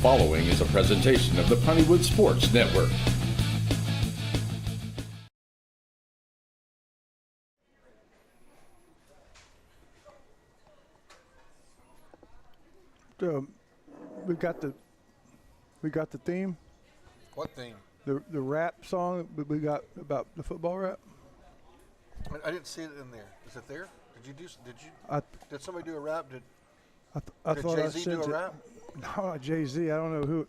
following is a presentation of the Pontywood Sports Network. We got the theme. What theme? The rap song that we got about the football rap. I didn't see it in there. Is it there? Did somebody do a rap? Did thought Jay-Z do a rap? No, not Jay-Z. I don't know who.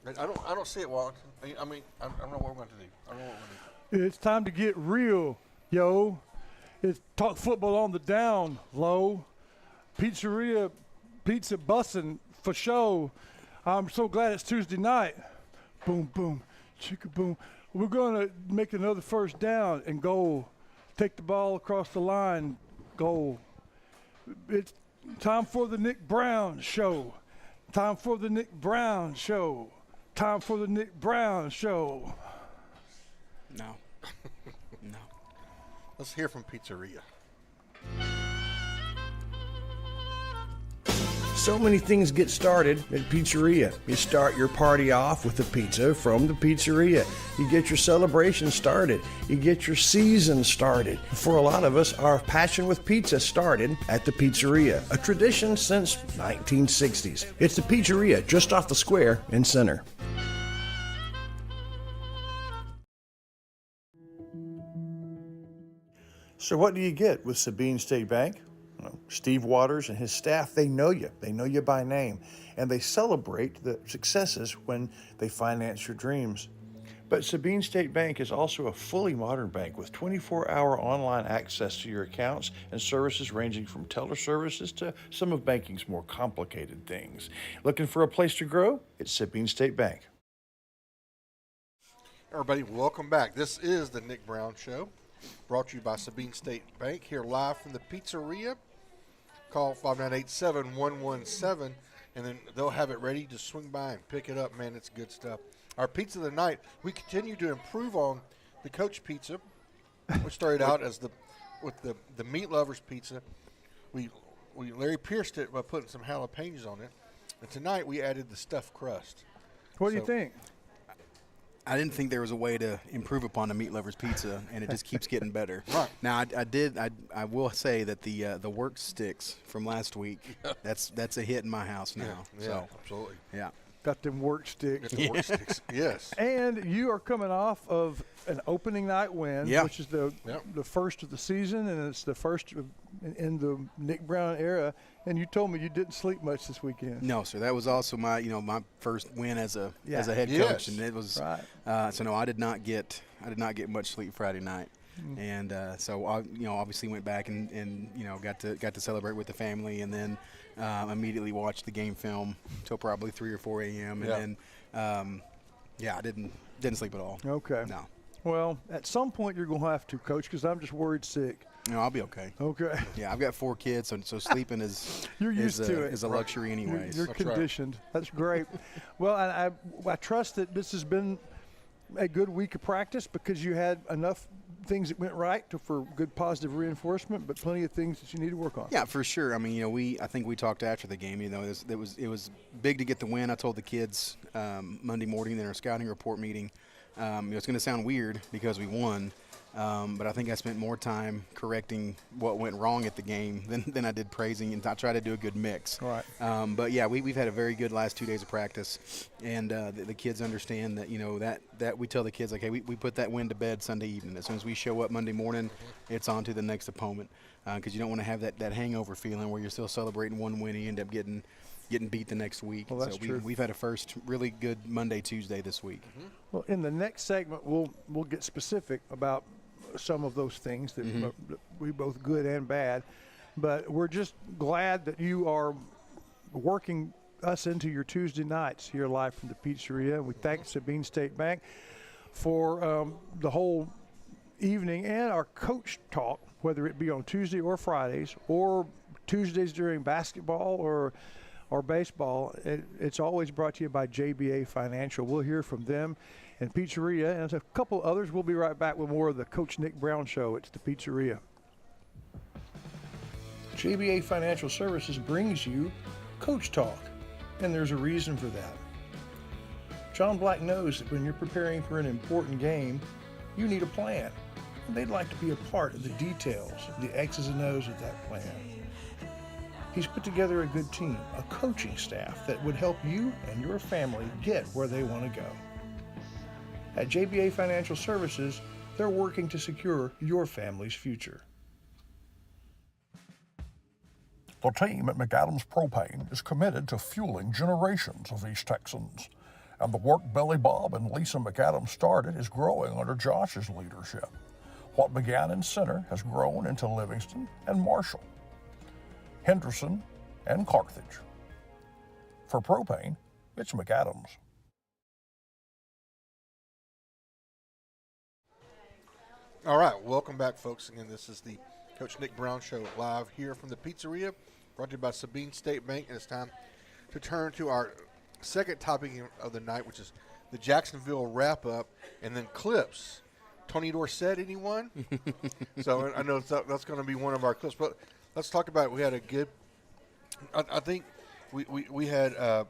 I don't see it, Wallington. I mean, I don't know what we're going to do. I don't know what we're going to do. It's time to get real, yo. It's talk football on the down low. Pizzeria, pizza bussin' for show. I'm so glad it's Tuesday night. Boom, boom, chicka boom. We're going to make another first down and goal. Take the ball across the line, goal. It's time for the Nick Brown show. Time for the Nick Brown show. Time for the Nick Brown show. No. No. Let's hear from Pizzeria. So many things get started at Pizzeria. You start your party off with a pizza from the Pizzeria. You get your celebration started. You get your season started. For a lot of us, our passion with pizza started at the Pizzeria, a tradition since 1960s. It's the Pizzeria just off the square in Center. So what do you get with Sabine State Bank? Steve Waters and his staff, they know you. They know you by name. And they celebrate the successes when they finance your dreams. But Sabine State Bank is also a fully modern bank with 24-hour online access to your accounts and services ranging from teller services to some of banking's more complicated things. Looking for a place to grow? It's Sabine State Bank. Everybody, welcome back. This is the Nick Brown Show, brought to you by Sabine State Bank, here live from the Pizzeria. Call 598-7117, and then they'll have it ready to swing by and pick it up. Man, it's good stuff. Our pizza of the night, we continue to improve on the Coach Pizza, which started out as with the Meat Lovers Pizza. We Larry pierced it by putting some jalapenos on it, and tonight we added the stuffed crust. What do you think? I didn't think there was a way to improve upon the Meat Lovers Pizza, and it just keeps getting better. Right. Now, I will say that the work sticks from last week, that's a hit in my house now. Yeah, so, absolutely. Yeah. Got them work sticks. Get the work sticks. Yes. And you are coming off of an opening night win, which is the first of the season, and it's the first in the Nick Brown era. And you told me you didn't sleep much this weekend. No, sir. That was also my first win as a head coach, and it was right. So no, I did not get much sleep Friday night. And so I obviously went back and got to celebrate with the family, and then immediately watched the game film till probably 3 or 4 a.m. and then I didn't sleep at all. Okay. No. Well, at some point you're going to have to, Coach, because I'm just worried sick. No, I'll be okay. Okay. Yeah, I've got 4 kids, so sleeping is you're used to it. Is a luxury anyways. You're conditioned. Right. That's great. Well, I trust that this has been a good week of practice because you had enough things that went right for good positive reinforcement, but plenty of things that you need to work on. Yeah, for sure. I mean, I think we talked after the game. It was big to get the win. I told the kids Monday morning in our scouting report meeting. It's going to sound weird because we won. But I think I spent more time correcting what went wrong at the game than I did praising, and I try to do a good mix. Right. But yeah, we've had a very good last 2 days of practice, and the kids understand that that we tell the kids, like, hey, we put that win to bed Sunday evening. As soon as we show up Monday morning, it's on to the next opponent, because you don't want to have that hangover feeling where you're still celebrating one win and you end up getting beat the next week. Well, that's true. We've had a first really good Monday, Tuesday this week. Mm-hmm. Well, in the next segment, we'll get specific about some of those things that we both good and bad, but we're just glad that you are working us into your Tuesday nights here live from the Pizzeria. We thank Sabine State Bank for the whole evening and our coach talk, whether it be on Tuesday or Fridays or Tuesdays during basketball or baseball. It's always brought to you by JBA Financial. We'll hear from them and Pizzeria and a couple others. We'll be right back with more of the Coach Nick Brown Show. It's the Pizzeria. JBA Financial Services brings you Coach Talk. and there's a reason for that. John Black knows that when you're preparing for an important game, you need a plan, and they'd like to be a part of the details, the X's and O's of that plan. He's put together a good team, a coaching staff that would help you and your family get where they want to go. At JBA Financial Services, they're working to secure your family's future. The team at McAdams Propane is committed to fueling generations of East Texans, and the work Billy Bob and Lisa McAdams started is growing under Josh's leadership. What began in Center has grown into Livingston and Marshall, Henderson and Carthage. For propane, it's McAdams. All right, welcome back, folks. Again, this is the Coach Nick Brown Show live here from the pizzeria, brought to you by Sabine State Bank. And it's time to turn to our second topic of the night, which is the Jacksonville wrap-up, and then clips. Tony Dorsett, anyone? So I know that's going to be one of our clips. But let's talk about it. We had a good – I think we had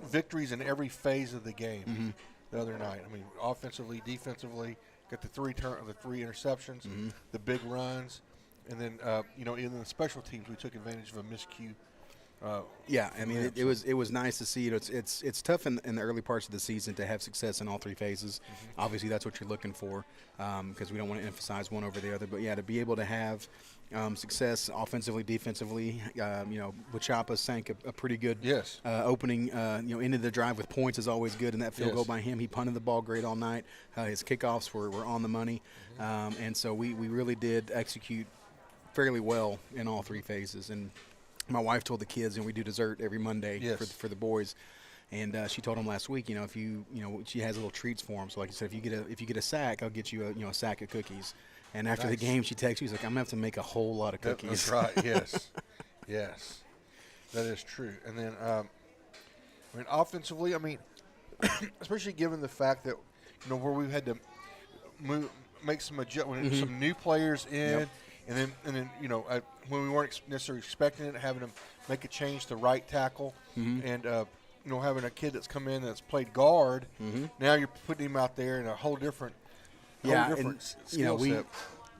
victories in every phase of the game the other night. I mean, offensively, defensively, got the three interceptions, the big runs, and then, in the special teams, we took advantage of a miscue. I mean, it was nice to see. It's tough in the early parts of the season to have success in all three phases. Obviously, that's what you're looking for because we don't want to emphasize one over the other. But, to be able to have success offensively, defensively, Wachapa sank a pretty good opening, into the drive with points is always good, and that field goal by him. He punted the ball great all night. His kickoffs were on the money. And so we really did execute fairly well in all three phases. And my wife told the kids, and we do dessert every Monday for the boys, and she told them last week, if she has little treats for them. So like I said, if you get a sack, I'll get you a sack of cookies. And after the game, she texts me, she's like, I'm gonna have to make a whole lot of cookies. That's right. Yes, that is true. And then, offensively, especially given the fact that where we've had to make some adjustments, some new players in. And then when we weren't necessarily expecting it, having them make a change to right tackle, and having a kid that's come in that's played guard, now you're putting him out there in a whole different skill set.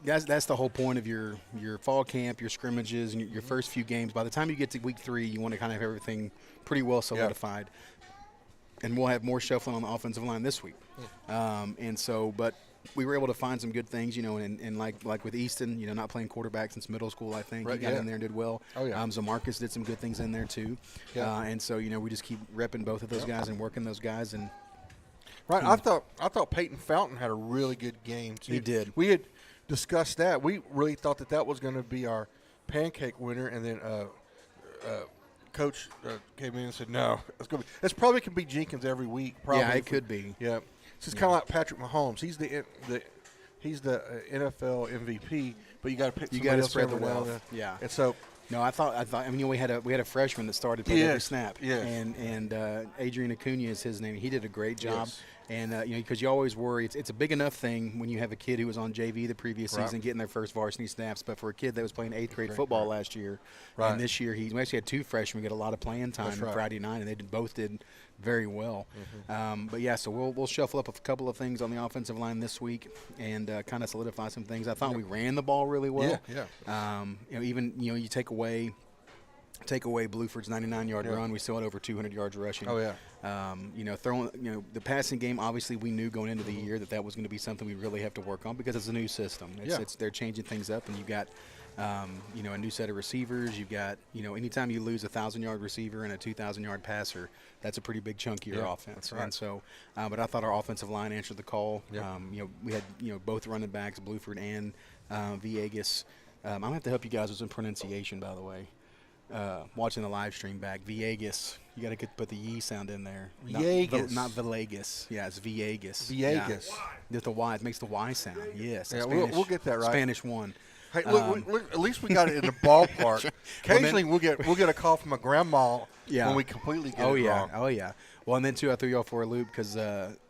That's the whole point of your fall camp, your scrimmages, and your first few games. By the time you get to week 3, you want to kind of have everything pretty well solidified. And we'll have more shuffling on the offensive line this week. But we were able to find some good things, and like with Easton, not playing quarterback since middle school, I think. He got in there and did well. So Marcus did some good things in there too. And so, we just keep repping both of those guys and working those guys. And I thought Peyton Fountain had a really good game too. He did. We had discussed that. We really thought that was going to be our pancake winner, and then Coach came in and said, no, it's probably can be Jenkins every week. Probably. Yeah, it could be. Yeah. It's kind of like Patrick Mahomes. He's the NFL MVP, but you got to pick. You got to spread the wealth. Yeah. And so, no, I thought. We had a freshman that started playing every snap. Yes. And Adrian Acuna is his name. He did a great job. Yes. And because you always worry, it's a big enough thing when you have a kid who was on JV the previous season getting their first varsity snaps. But for a kid that was playing 8th grade football last year, and this year we actually had 2 freshmen get a lot of playing time Friday night, and they both did very well. So we'll shuffle up a couple of things on the offensive line this week and kind of solidify some things. I thought we ran the ball really well. Even you take away Bluford's 99-yard run, we still had over 200 yards rushing. Throwing the passing game, obviously we knew going into the year that was going to be something we really have to work on because it's a new system. They're changing things up, and you've got a new set of receivers. You've got anytime you lose a 1,000-yard receiver and a 2,000-yard passer, that's a pretty big chunk of your offense. And so, but I thought our offensive line answered the call. We had both running backs, Bluford and Villegas. I'm gonna have to help you guys with some pronunciation, by the way. Watching the live stream back, Villegas. You got to put the ye sound in there. Villegas, not Villegas. Yeah, it's Villegas. Villegas. With the Y, it makes the Y sound. Yes. Yeah, we'll get that right. Spanish one. Hey, look, at least we got it in the ballpark. Occasionally, we'll get a call from a grandma when we completely get it wrong. Oh yeah. Well, and then too, I threw y'all for a loop because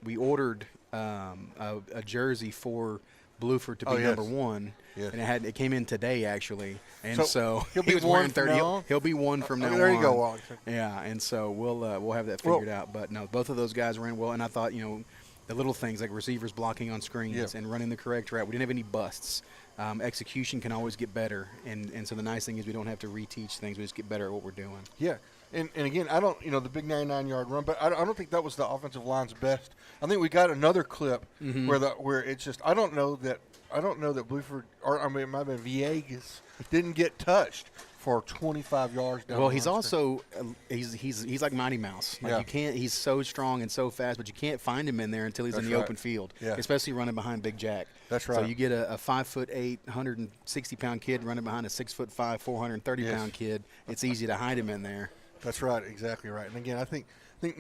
we ordered a jersey for Blueford to be number one. Yes. And it came in today actually, and so he'll be he was one wearing from 30. now on? He'll be one from now on. There you go, Wallington. Yeah, and so we'll have that figured out. But no, both of those guys ran well, and I thought the little things like receivers blocking on screens and running the correct route. We didn't have any busts. Execution can always get better, and so the nice thing is we don't have to reteach things. We just get better at what we're doing. Yeah. And again, I don't, the big 99-yard run, but I don't think that was the offensive line's best. I think we got another clip where it's just I don't know that Blueford, or I mean it might have been Villegas, didn't get touched for 25 yards down. Well, he's also he's like Mighty Mouse. Like you can't. He's so strong and so fast, but you can't find him in there until he's in the open field. Yeah. Especially running behind Big Jack. That's right. So you get a 5'8", 160-pound kid running behind a 6'5", 430-pound kid. It's easy to hide him in there. That's right, exactly right. And again, I think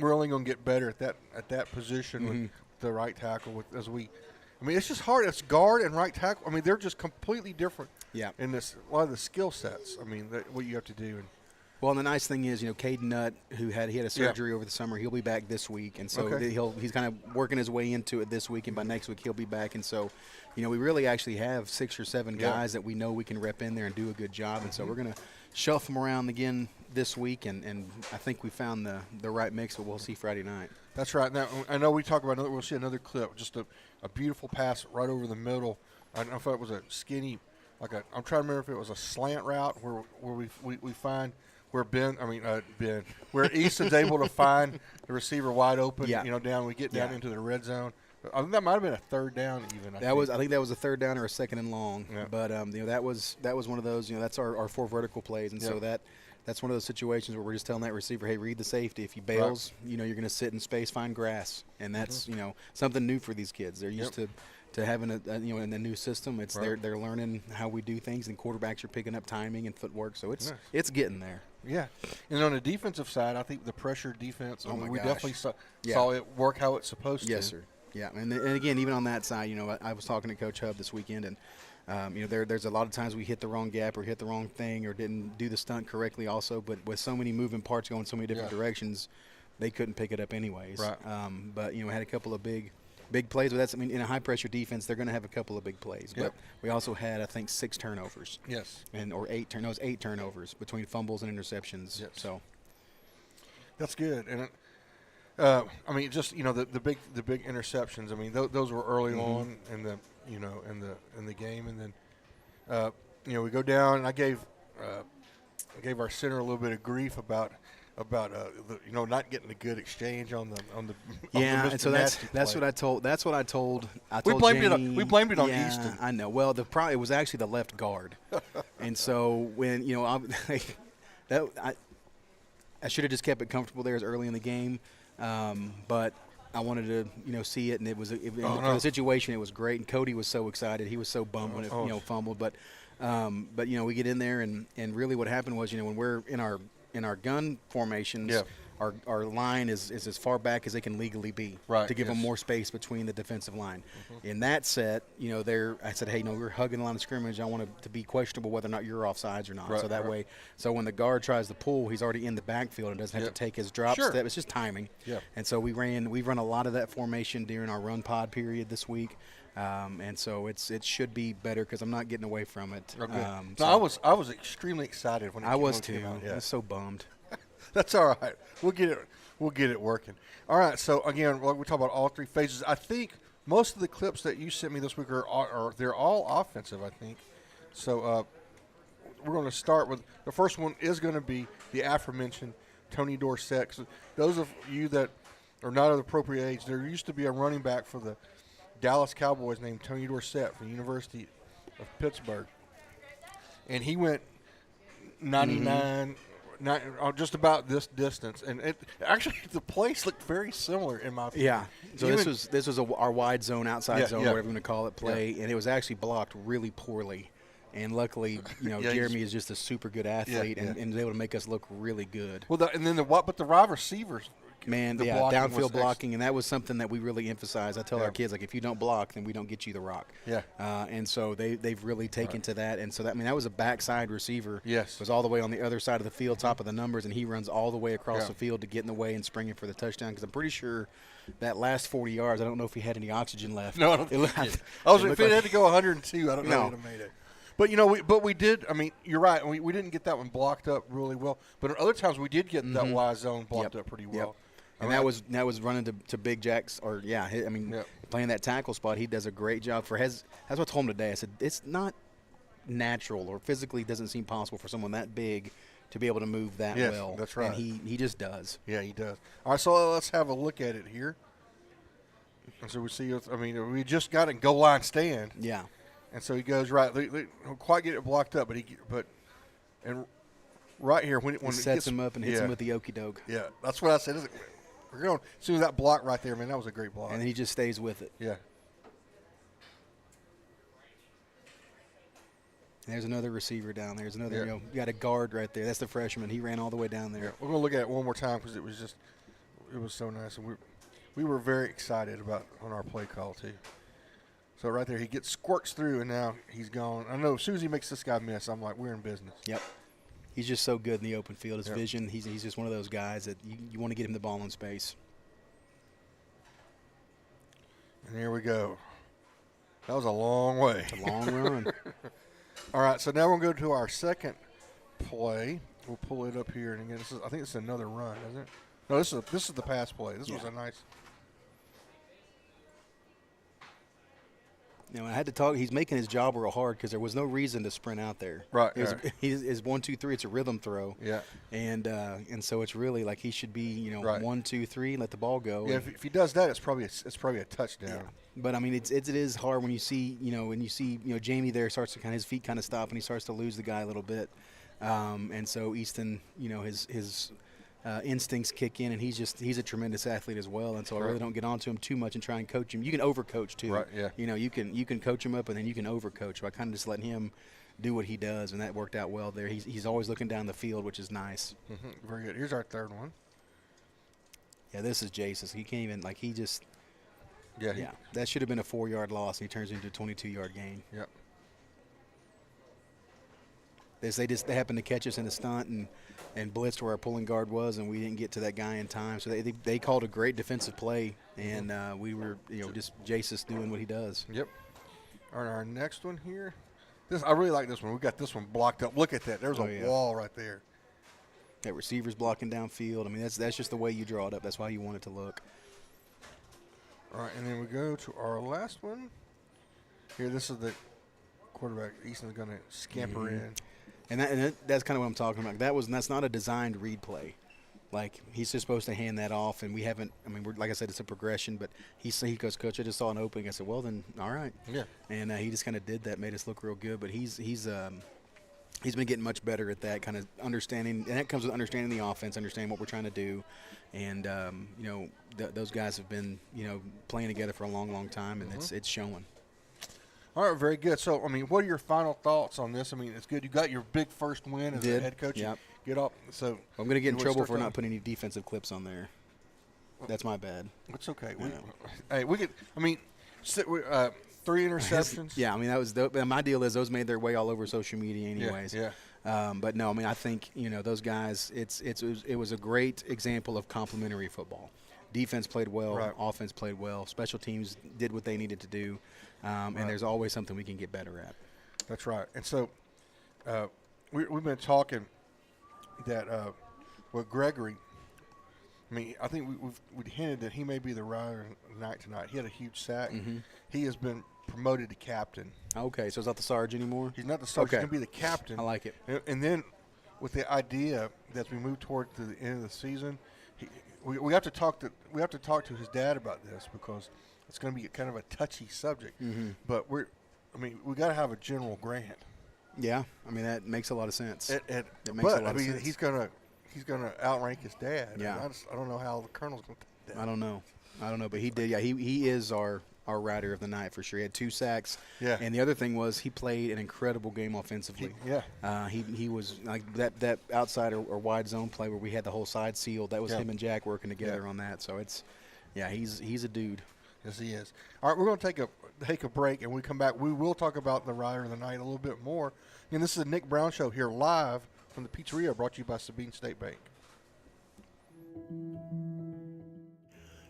we're only going to get better at that position with the right tackle. I mean, it's just hard. It's guard and right tackle. I mean, they're just completely different. Yeah. In a lot of the skill sets. I mean, what you have to do. Well, and the nice thing is, Caden Nutt, he had a surgery over the summer. He'll be back this week, and so he's kind of working his way into it this week, and by next week he'll be back. And so, we really actually have 6 or 7 guys that we know we can rep in there and do a good job. And so we're going to shuffle them around again this week, and I think we found the right mix that we'll see Friday night. That's right. Now, I know we talk about we'll see another clip, just a beautiful pass right over the middle. I don't know if it was a skinny, I'm trying to remember if it was a slant route where we find where where Easton's able to find the receiver wide open. We get down into the red zone. I think that might have been a third down even. I think that was a third down or a second and long. Yeah. But that was one of those. That's our 4 vertical plays, and so that's one of those situations where we're just telling that receiver, hey, read the safety. If he bails, you're going to sit in space, find grass, and that's something new for these kids. They're used to having in the new system. It's they're learning how we do things, and quarterbacks are picking up timing and footwork. So it's getting there. Yeah, and on the defensive side, I think the pressure defense. We definitely saw it work how it's supposed to. Yes, sir. Yeah, and again, even on that side, I was talking to Coach Hub this weekend, and there's a lot of times we hit the wrong gap or hit the wrong thing or didn't do the stunt correctly also, but with so many moving parts going so many different directions, they couldn't pick it up anyways. Right. But had a couple of big plays. But in a high pressure defense, they're going to have a couple of big plays. But we also had, I think, 6 turnovers. Yes. Or 8 turnovers between fumbles and interceptions. Yes. So that's good. And the big interceptions. I mean, those were early on in the in the game, and then we go down. And I gave our center a little bit of grief about not getting a good exchange on the and so that's what I told. We blamed Jamie, we blamed it on Easton. I know. Well, it was actually the left guard, and so when I should have just kept it comfortable there as early in the game, but I wanted to see it, and it was for the situation it was great. And Cody was so excited, he was so bummed when it fumbled, but we get in there, and really what happened was when we're in our gun formations, our line is as far back as they can legally be to give them more space between the defensive line. In that set, I said, hey, we're hugging the line of scrimmage. I want it to be questionable whether or not you're offsides or not. So that way, when the guard tries to pull, he's already in the backfield and doesn't have to take his drop step. It's just timing. And so we've run a lot of that formation during our run pod period this week. And so it should be better because I'm not getting away from it. I was extremely excited when I was too. Came out. I was so bummed. That's all right. We'll get it working. All right. So again, we talk about all 3 phases. I think most of the clips that you sent me this week are they're all offensive. I think. So we're going to start with the first one is going to be the aforementioned Tony Dorsett. So those of you that are not of the appropriate age, there used to be a running back for the Dallas Cowboys named Tony Dorsett from the University of Pittsburgh, and he went 99. Just about this distance, and actually the place looked very similar in my opinion. Yeah. So this was our wide zone, outside zone, whatever you want to call it, play, and it was actually blocked really poorly. And luckily, Jeremy is just a super good athlete and is able to make us look really good. Well, but the wide receivers Man, the yeah, blocking downfield was blocking, and that was something that we really emphasize. I tell Yeah. our kids, like, if you don't block, then we don't get you the rock. Yeah. And so they've really taken to that. And so, that was a backside receiver. Yes. Was all the way on the other side of the field, top of the numbers, and he runs all the way across Yeah. the field to get in the way and spring it for the touchdown. Because I'm pretty sure that last 40 yards, I don't know if he had any oxygen left. No, I don't It think looked- if it had to go 102, I don't know No. if it would have made it. But, we did. I mean, you're right. We didn't get that one blocked up really well. But at other times we did get that Y zone blocked up pretty well. And that was running to Big Jack's, playing that tackle spot. He does a great job that's what I told him today. I said, it's not natural or physically doesn't seem possible for someone that big to be able to move that Yes, well. that's right. And he just does. Yeah, he does. All right, so let's have a look at it here. And so we see, we just got in goal line stand. Yeah. And so he goes right. They don't quite get it blocked up, and right here when He it sets gets him up and hits him with the okey doke. Yeah, that's what I said. We're going as soon as that block right there, man. That was a great block. And he just stays with it. Yeah. And there's another receiver down there. There's another, you got a guard right there. That's the freshman. He ran all the way down there. Yeah. We're gonna look at it one more time because it was so nice, and we were very excited on our play call too. So right there, he squirts through, and now he's gone. I know as soon as he makes this guy miss, I'm like, we're in business. Yep. He's just so good in the open field. His vision, he's just one of those guys that you want to get him the ball in space. And here we go. That was a long way. It's a long run. All right, so now we're going to go to our second play. We'll pull it up here, and again, I think this is another run, isn't it? No, this is the pass play. This was a nice. I had to talk. He's making his job real hard because there was no reason to sprint out there. Right. His 1, 2, 3. It's a rhythm throw. Yeah. And so it's really like he should be 1, 2, 3, let the ball go. Yeah. If he does that, it's probably a touchdown. Yeah. But I mean, it is hard when you see Jamie there starts to his feet kind of stop and he starts to lose the guy a little bit. And so Easton, his instincts kick in, and he's a tremendous athlete as well. And so I really don't get onto him too much and try and coach him. You can overcoach too. Right. Yeah. You can coach him up, and then you can overcoach. So I kind of just let him do what he does, and that worked out well there. He's always looking down the field, which is nice. Mm-hmm. Very good. Here's our third one. Yeah, this is Jason. He can't even he just. Yeah. That should have been a 4-yard loss, and he turns into a 22-yard gain. Yep. They happened to catch us in a stunt and blitzed where our pulling guard was, and we didn't get to that guy in time. So they called a great defensive play, and we were just Jace's doing what he does. Yep. All right, our next one here. I really like this one. We got this one blocked up. Look at that. There's a wall right there. That receiver's blocking downfield. I mean, that's just the way you draw it up. That's how you want it to look. All right, and then we go to our last one. Here, this is the quarterback. Easton's going to scamper in. And that's kind of what I'm talking about. That's not a designed read play. Like, he's just supposed to hand that off, and we haven't. I mean, like I said, it's a progression. But he goes, Coach, I just saw an opening. I said, well, then, all right. Yeah. And he just kind of did that, made us look real good. But he's been getting much better at that kind of understanding, and that comes with understanding the offense, understanding what we're trying to do. And those guys have been playing together for a long, long time, and it's showing. All right, very good. So, I mean, what are your final thoughts on this? I mean, it's good. You got your big first win as a head coach. Yep. Get up. So I'm going to get in trouble for not putting any defensive clips on there. That's my bad. It's okay. We could. I mean, 3 interceptions. Yeah, I mean, that was my deal. Is those made their way all over social media, anyways. Yeah. But no, I mean, I think those guys. It was a great example of complementary football. Defense played well. Right. Offense played well. Special teams did what they needed to do. And there's always something we can get better at. That's right. And so we've been talking that with Gregory. I mean, I think we've hinted that he may be the rider night tonight. He had a huge sack. Mm-hmm. He has been promoted to captain. Okay, so it's not the Sarge anymore? He's not the Sarge. Okay. He's going to be the captain. I like it. And then with the idea that as we move toward the end of the season, we have to talk to his dad about this because it's going to be kind of a touchy subject. Mm-hmm. But we got to have a general grant. Yeah, I mean that makes a lot of sense. It makes a lot of sense. He's gonna outrank his dad. Yeah. I don't know how the colonel's gonna take that. I don't know, but he did. Yeah, he is our our rider of the night for sure. He had 2 sacks. Yeah. And the other thing was he played an incredible game offensively. He was like that outside or wide zone play where we had the whole side sealed. That was him and Jack working together on that. So he's a dude. Yes, he is. All right, we're going to take a break, and when we come back, we will talk about the rider of the night a little bit more. And this is the Nick Brown Show here live from the pizzeria, brought to you by Sabine State Bank.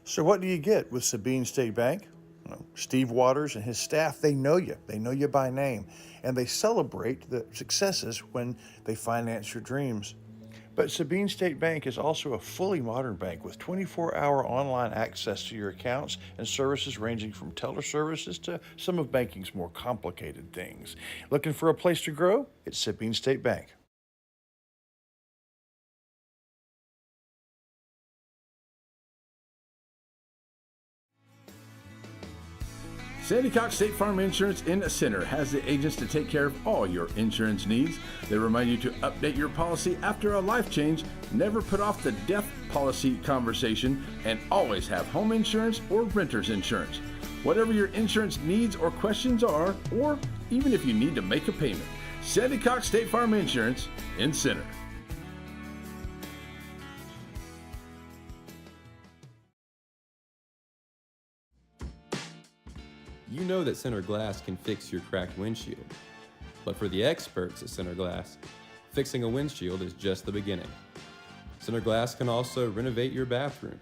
So what do you get with Sabine State Bank? Steve Waters and his staff, they know you. They know you by name. And they celebrate the successes when they finance your dreams. But Sabine State Bank is also a fully modern bank with 24-hour online access to your accounts and services ranging from teller services to some of banking's more complicated things. Looking for a place to grow? It's Sabine State Bank. Sandy Cox State Farm Insurance in Center has the agents to take care of all your insurance needs. They remind you to update your policy after a life change, never put off the death policy conversation, and always have home insurance or renter's insurance. Whatever your insurance needs or questions are, or even if you need to make a payment, Sandy Cox State Farm Insurance in Center. You know that Center Glass can fix your cracked windshield. But for the experts at Center Glass, fixing a windshield is just the beginning. Center Glass can also renovate your bathroom,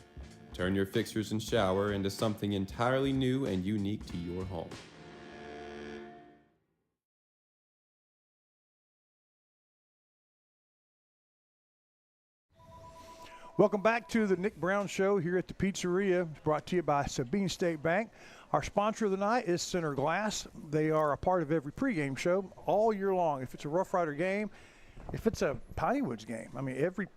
turn your fixtures and shower into something entirely new and unique to your home. Welcome back to the Nick Brown Show here at the Pizzeria, brought to you by Sabine State Bank. Our sponsor of the night is Center Glass. They are a part of every pregame show all year long. If it's a Rough Rider game, if it's a Piney Woods game, I mean, every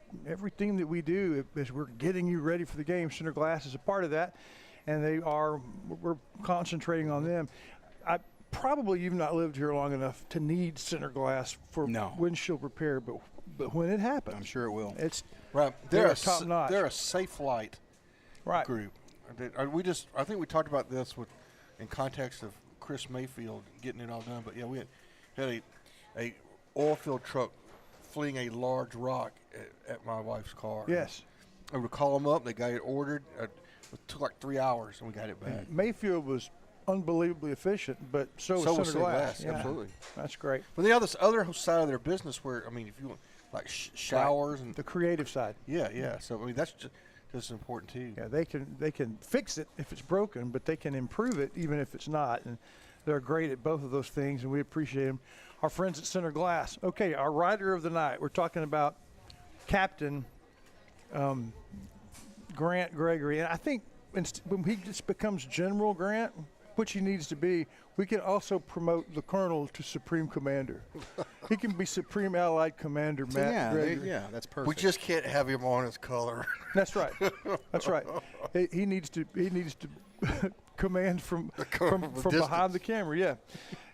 theme that we do is we're getting you ready for the game. Center Glass is a part of that, and we're concentrating on them. I probably you've not lived here long enough to need Center Glass for windshield repair, but when it happens, I'm sure it will. It's right. They're top notch. They're a Safe Light group. I think we talked about this in context of Chris Mayfield getting it all done. But yeah, we had a oil field truck fleeing a large rock at my wife's car. Yes. I would call them up. They got it ordered. It took like 3 hours, and we got it back. Mayfield was unbelievably efficient, but so was Center Glass. Yeah. Absolutely. That's great. But the other side of their business where, I mean, if you want, like showers and the creative side. Yeah. So, I mean, that's just important, too. Yeah, they can fix it if it's broken, but they can improve it even if it's not. And they're great at both of those things, and we appreciate them. Our friends at Center Glass. Okay, our rider of the night. We're talking about Captain Grant Gregory. And I think when he just becomes General Grant, which he needs to be, we can also promote the Colonel to Supreme Commander. He can be Supreme Allied Commander Matt Gregory. Yeah, that's perfect. We just can't have him on his color. That's right. That's right. He needs to command from behind the camera, yeah.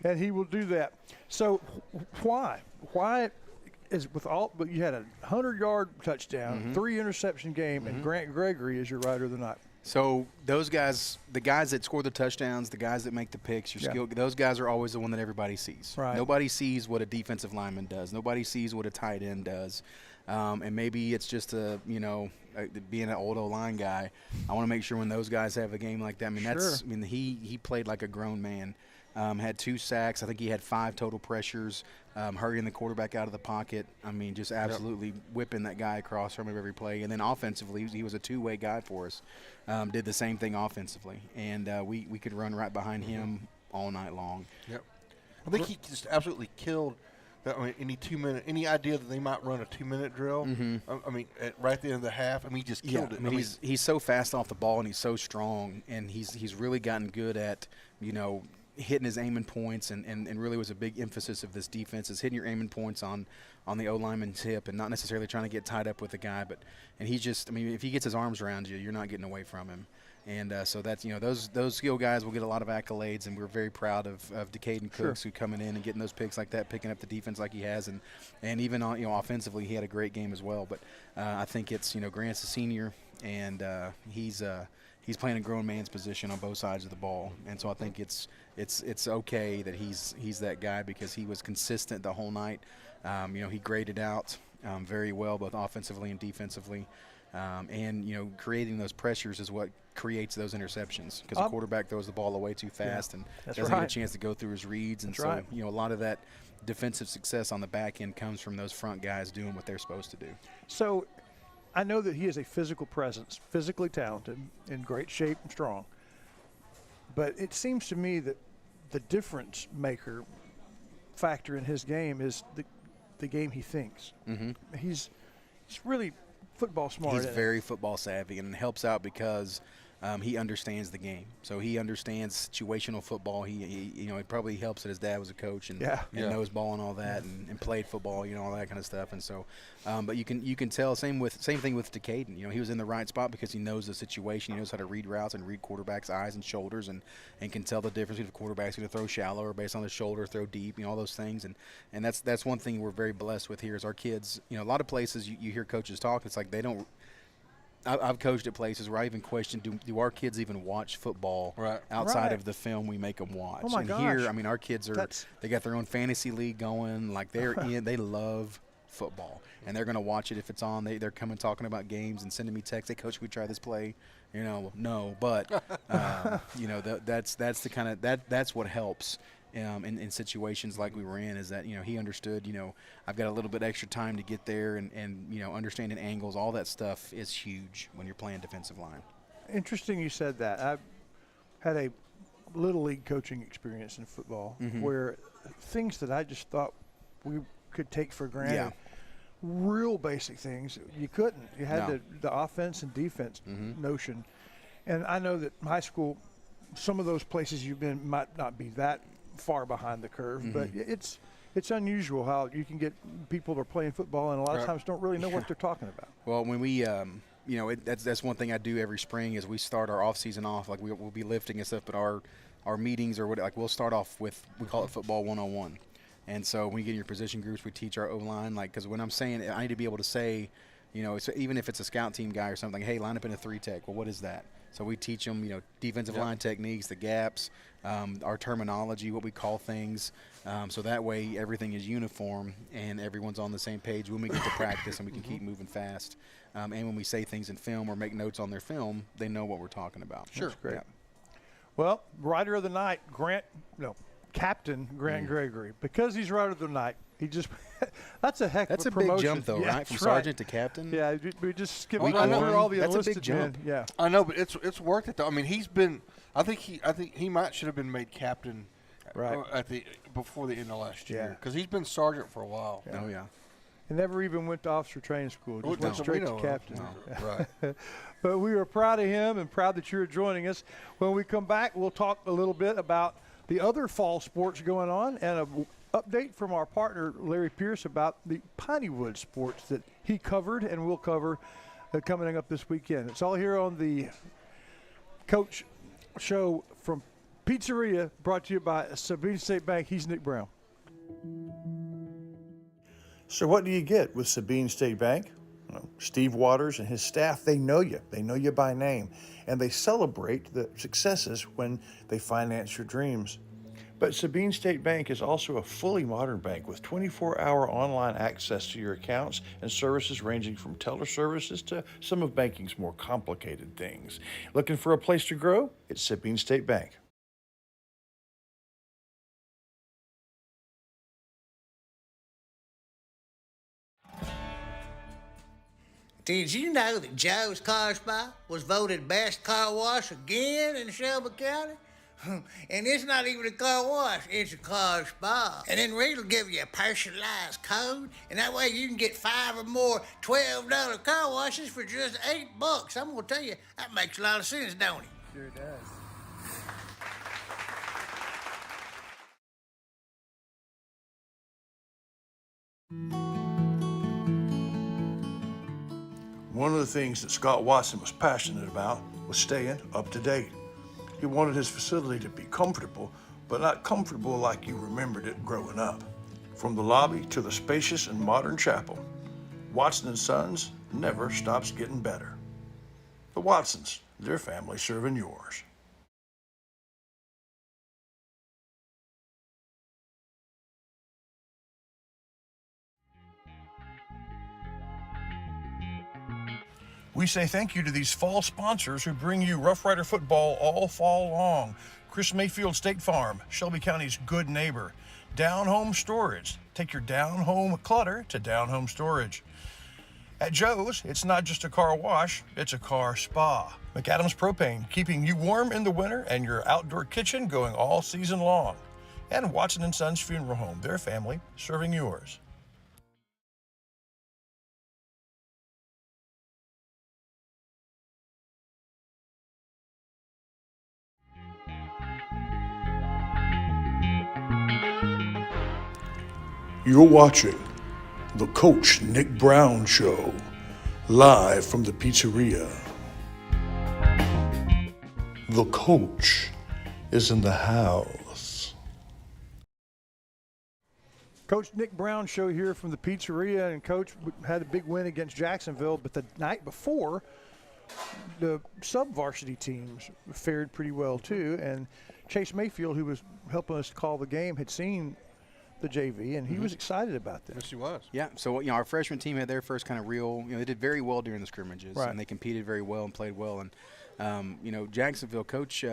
And he will do that. So why is but you had a 100-yard touchdown, 3 interception game, and Grant Gregory is your rider of the night. So those guys, the guys that score the touchdowns, the guys that make the picks, those guys are always the one that everybody sees. Right. Nobody sees what a defensive lineman does. Nobody sees what a tight end does. And maybe it's just being an old O-line guy. I want to make sure when those guys have a game like that. I mean, he played like a grown man. Had 2 sacks. I think he had 5 total pressures, hurrying the quarterback out of the pocket. I mean, just absolutely whipping that guy across from every play. And then offensively, he was a two-way guy for us. Did the same thing offensively. And we could run right behind him all night long. Yep. I think he just absolutely killed any idea that they might run a 2-minute drill. I mean, right at the end of the half, he just killed it. I mean, he's so fast off the ball, and he's so strong, and he's really gotten good at, hitting his aiming points, and really was a big emphasis of this defense is hitting your aiming points on the O-lineman's hip and not necessarily trying to get tied up with the guy. And he just, if he gets his arms around you, you're not getting away from him. And so that's, those skill guys will get a lot of accolades, and we're very proud of Decaden Cooks who coming in and getting those picks like that, picking up the defense like he has, and even offensively he had a great game as well. But I think it's Grant's a senior, and he's playing a grown man's position on both sides of the ball, and so I think it's okay that he's that guy because he was consistent the whole night. He graded out very well both offensively and defensively, and creating those pressures is what creates those interceptions because the quarterback throws the ball away too fast and doesn't get a chance to go through his reads, and a lot of that defensive success on the back end comes from those front guys doing what they're supposed to do. So I know that he is a physical presence, physically talented, in great shape and strong. But it seems to me that the difference maker factor in his game is the game he thinks. Mm-hmm. He's really football smart. He's very football savvy, and it helps out because he understands the game. So he understands situational football. It probably helps that his dad was a coach and knows ball and all that, and played football, all that kind of stuff. And so, but you can tell same thing with Decaden. He was in the right spot because he knows the situation. He knows how to read routes and read quarterbacks' eyes and shoulders, and can tell the difference between if the quarterback's going to throw shallow or based on the shoulder, throw deep, all those things. And that's one thing we're very blessed with here is our kids. A lot of places you hear coaches talk, it's like they don't. I've coached at places where I even question, do our kids even watch football outside of the film we make them watch? Oh my gosh. Here, our kids they got their own fantasy league going. Like they love football, and they're going to watch it if it's on. They're coming talking about games and sending me texts. Hey, coach, we try this play. No, but that's the kind of that's what helps. In situations like we were in is that, he understood, I've got a little bit extra time to get there and understanding angles, all that stuff is huge when you're playing defensive line. Interesting you said that. I had a little league coaching experience in football where things that I just thought we could take for granted, real basic things, you couldn't. You had the offense and defense notion. And I know that high school, some of those places you've been might not be that far behind the curve, but it's unusual how you can get people that are playing football and a lot of times don't really know what they're talking about. Well, when we that's one thing I do every spring is we start our off season off, like we'll be lifting and stuff, but our meetings or what, like we'll start off with, we call it football 101. And so when you get in your position groups, we teach our O-line, like, because when I'm saying I need to be able to say, even if it's a scout team guy or something, hey, line up in a 3-tech. Well, what is that? So we teach them, defensive line techniques, the gaps, our terminology, what we call things. So that way everything is uniform and everyone's on the same page when we get to practice and we can keep moving fast. And when we say things in film or make notes on their film, they know what we're talking about. Sure. That's great. Yeah. Well, Rider of the Night, Captain Grant Gregory. Because he's Rider of the Night, he just that's a heck of a promotion. That's a big jump, though, right? From sergeant to captain. Yeah, we just skipped over all the enlisted big jump. Men. Yeah, I know, but it's worth it though. I mean, I think he should have been made captain before the end of last year because he's been sergeant for a while. Yeah. Oh yeah. And never even went to officer training school. Just went straight to captain. No. Right. But we are proud of him and proud that you're joining us. When we come back, we'll talk a little bit about the other fall sports going on and an update from our partner, Larry Pierce, about the Pineywood sports that he covered and will cover coming up this weekend. It's all here on the Coach Show from Pizzeria, brought to you by Sabine State Bank. He's Nick Brown. So what do you get with Sabine State Bank? Steve Waters and his staff, they know you. They know you by name. And they celebrate the successes when they finance your dreams. But Sabine State Bank is also a fully modern bank with 24-hour online access to your accounts and services ranging from teller services to some of banking's more complicated things. Looking for a place to grow? It's Sabine State Bank. Did you know that Joe's Car Spa was voted best car wash again in Shelby County? And it's not even a car wash, it's a car spa. And then Reed will give you a personalized code, and that way you can get 5 or more $12 car washes for just $8. I'm gonna tell you, that makes a lot of sense, don't it? Sure does. One of the things that Scott Watson was passionate about was staying up to date. He wanted his facility to be comfortable, but not comfortable like you remembered it growing up. From the lobby to the spacious and modern chapel, Watson & Sons never stops getting better. The Watsons, their family serving yours. We say thank you to these fall sponsors who bring you Rough Rider football all fall long. Chris Mayfield State Farm, Shelby County's good neighbor. Down Home Storage. Take your down home clutter to Down Home Storage. At Joe's, it's not just a car wash, it's a car spa. McAdams Propane, keeping you warm in the winter and your outdoor kitchen going all season long. And Watson & Sons Funeral Home, their family serving yours. You're watching the Coach Nick Brown Show, live from the pizzeria. The coach is in the house. Coach Nick Brown Show here from the pizzeria, and Coach had a big win against Jacksonville, but the night before, the sub-varsity teams fared pretty well too, and Chase Mayfield, who was helping us call the game, had seen the JV, and he was excited about this. Yes, he was. Yeah, so our freshman team had their first kind of real, they did very well during the scrimmages, right, and they competed very well and played well. And Jacksonville Coach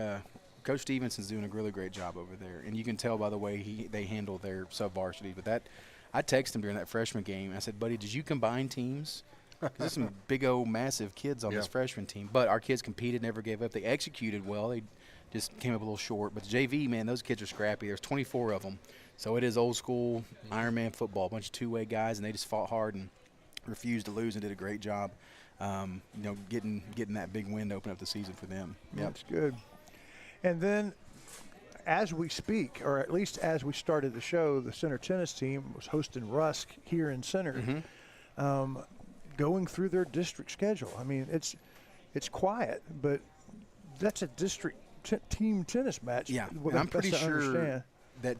Stevenson's doing a really great job over there, and you can tell by the way they handle their sub-varsity. But I texted him during that freshman game. I said, buddy, did you combine teams? Because there's some big old massive kids on this freshman team. But our kids competed, never gave up. They executed well. They just came up a little short. But the JV, man, those kids are scrappy. There's 24 of them. So it is old school Ironman football, a bunch of two-way guys, and they just fought hard and refused to lose and did a great job, getting that big win to open up the season for them. Yep. That's good. And then as we speak, or at least as we started the show, the Center tennis team was hosting Rusk here in Center, going through their district schedule. I mean, it's quiet, but that's a district team tennis match. Yeah, and I'm pretty sure that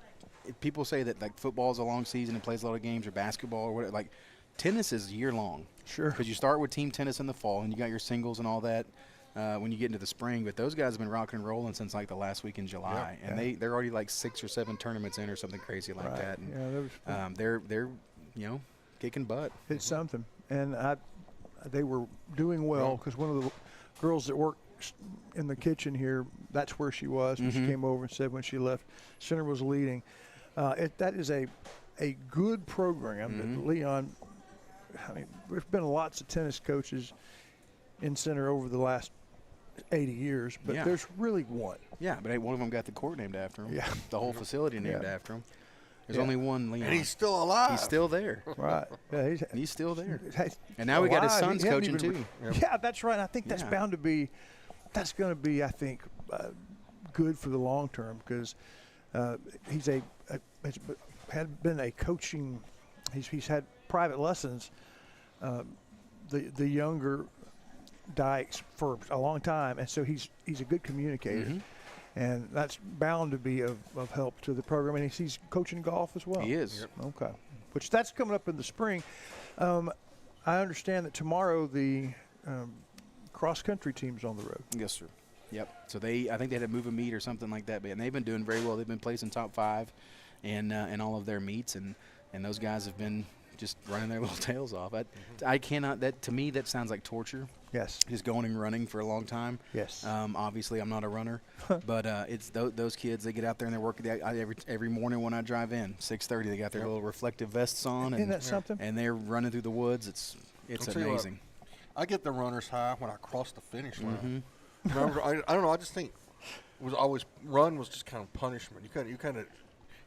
people say that like football is a long season and plays a lot of games, or basketball or whatever. Like tennis is year long. Sure. Because you start with team tennis in the fall, and you got your singles and all that when you get into the spring. But those guys have been rocking and rolling since like the last week in July, and they're already like 6 or 7 tournaments in or something crazy like that. And they're kicking butt. It's something, and they were doing well because one of the girls that worked in the kitchen here, that's where she was when she came over and said when she left, Center was leading. That is a good program that Leon. I mean, there's been lots of tennis coaches in Center over the last 80 years, but there's really one. Yeah, but one of them got the court named after him. Yeah, the whole facility named after him. There's only one Leon. And he's still alive. He's still there. Right. Yeah, he's still there. And now we got his son's coaching too. Yeah, that's right. I think that's bound to be. That's going to be, I think, good for the long term because he's had been a coaching. He's had private lessons. The younger Dykes for a long time, and so he's a good communicator, and that's bound to be of help to the program. And he's coaching golf as well. He is. Okay, which that's coming up in the spring. I understand that tomorrow the cross-country team's on the road. Yes, sir. Yep. So I think they had to move a meet or something like that, and they've been doing very well. They've been placing top 5 in all of their meets, and those guys have been just running their little tails off. I cannot. That to me, that sounds like torture. Yes. Just going and running for a long time. Yes. Obviously, I'm not a runner, but it's those kids. They get out there and they're working every morning when I drive in. 6:30, they got their little reflective vests on, Isn't that something? And they're running through the woods. It's amazing. I get the runner's high when I cross the finish line. I don't know. I just think run was just kind of punishment.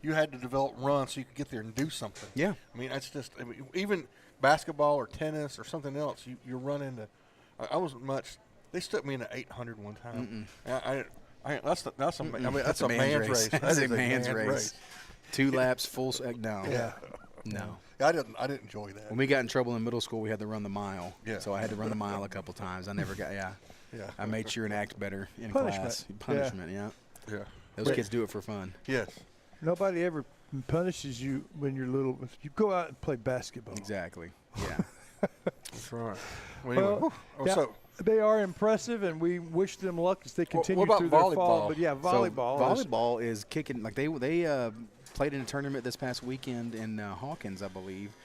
You had to develop run so you could get there and do something. Yeah. I mean, that's just even basketball or tennis or something else. You run into. I wasn't much. They stuck me in an 800 one time. That's a man's race. That's a man's race. 2 laps, full. No. Yeah. No. I didn't enjoy that. When we got in trouble in middle school, we had to run the mile. Yeah. So I had to run the mile a couple times. I never got. Yeah. I made sure and act better in Punishment. class. Punishment. Yeah. Those kids do it for fun. Yes. Nobody ever punishes you when you're little. You go out and play basketball. Exactly. Yeah. That's right. Well, anyway, They are impressive, and we wish them luck as they continue what about through their fall. volleyball? But yeah, volleyball. So volleyball is kicking. Like they played in a tournament this past weekend in Hawkins, I believe.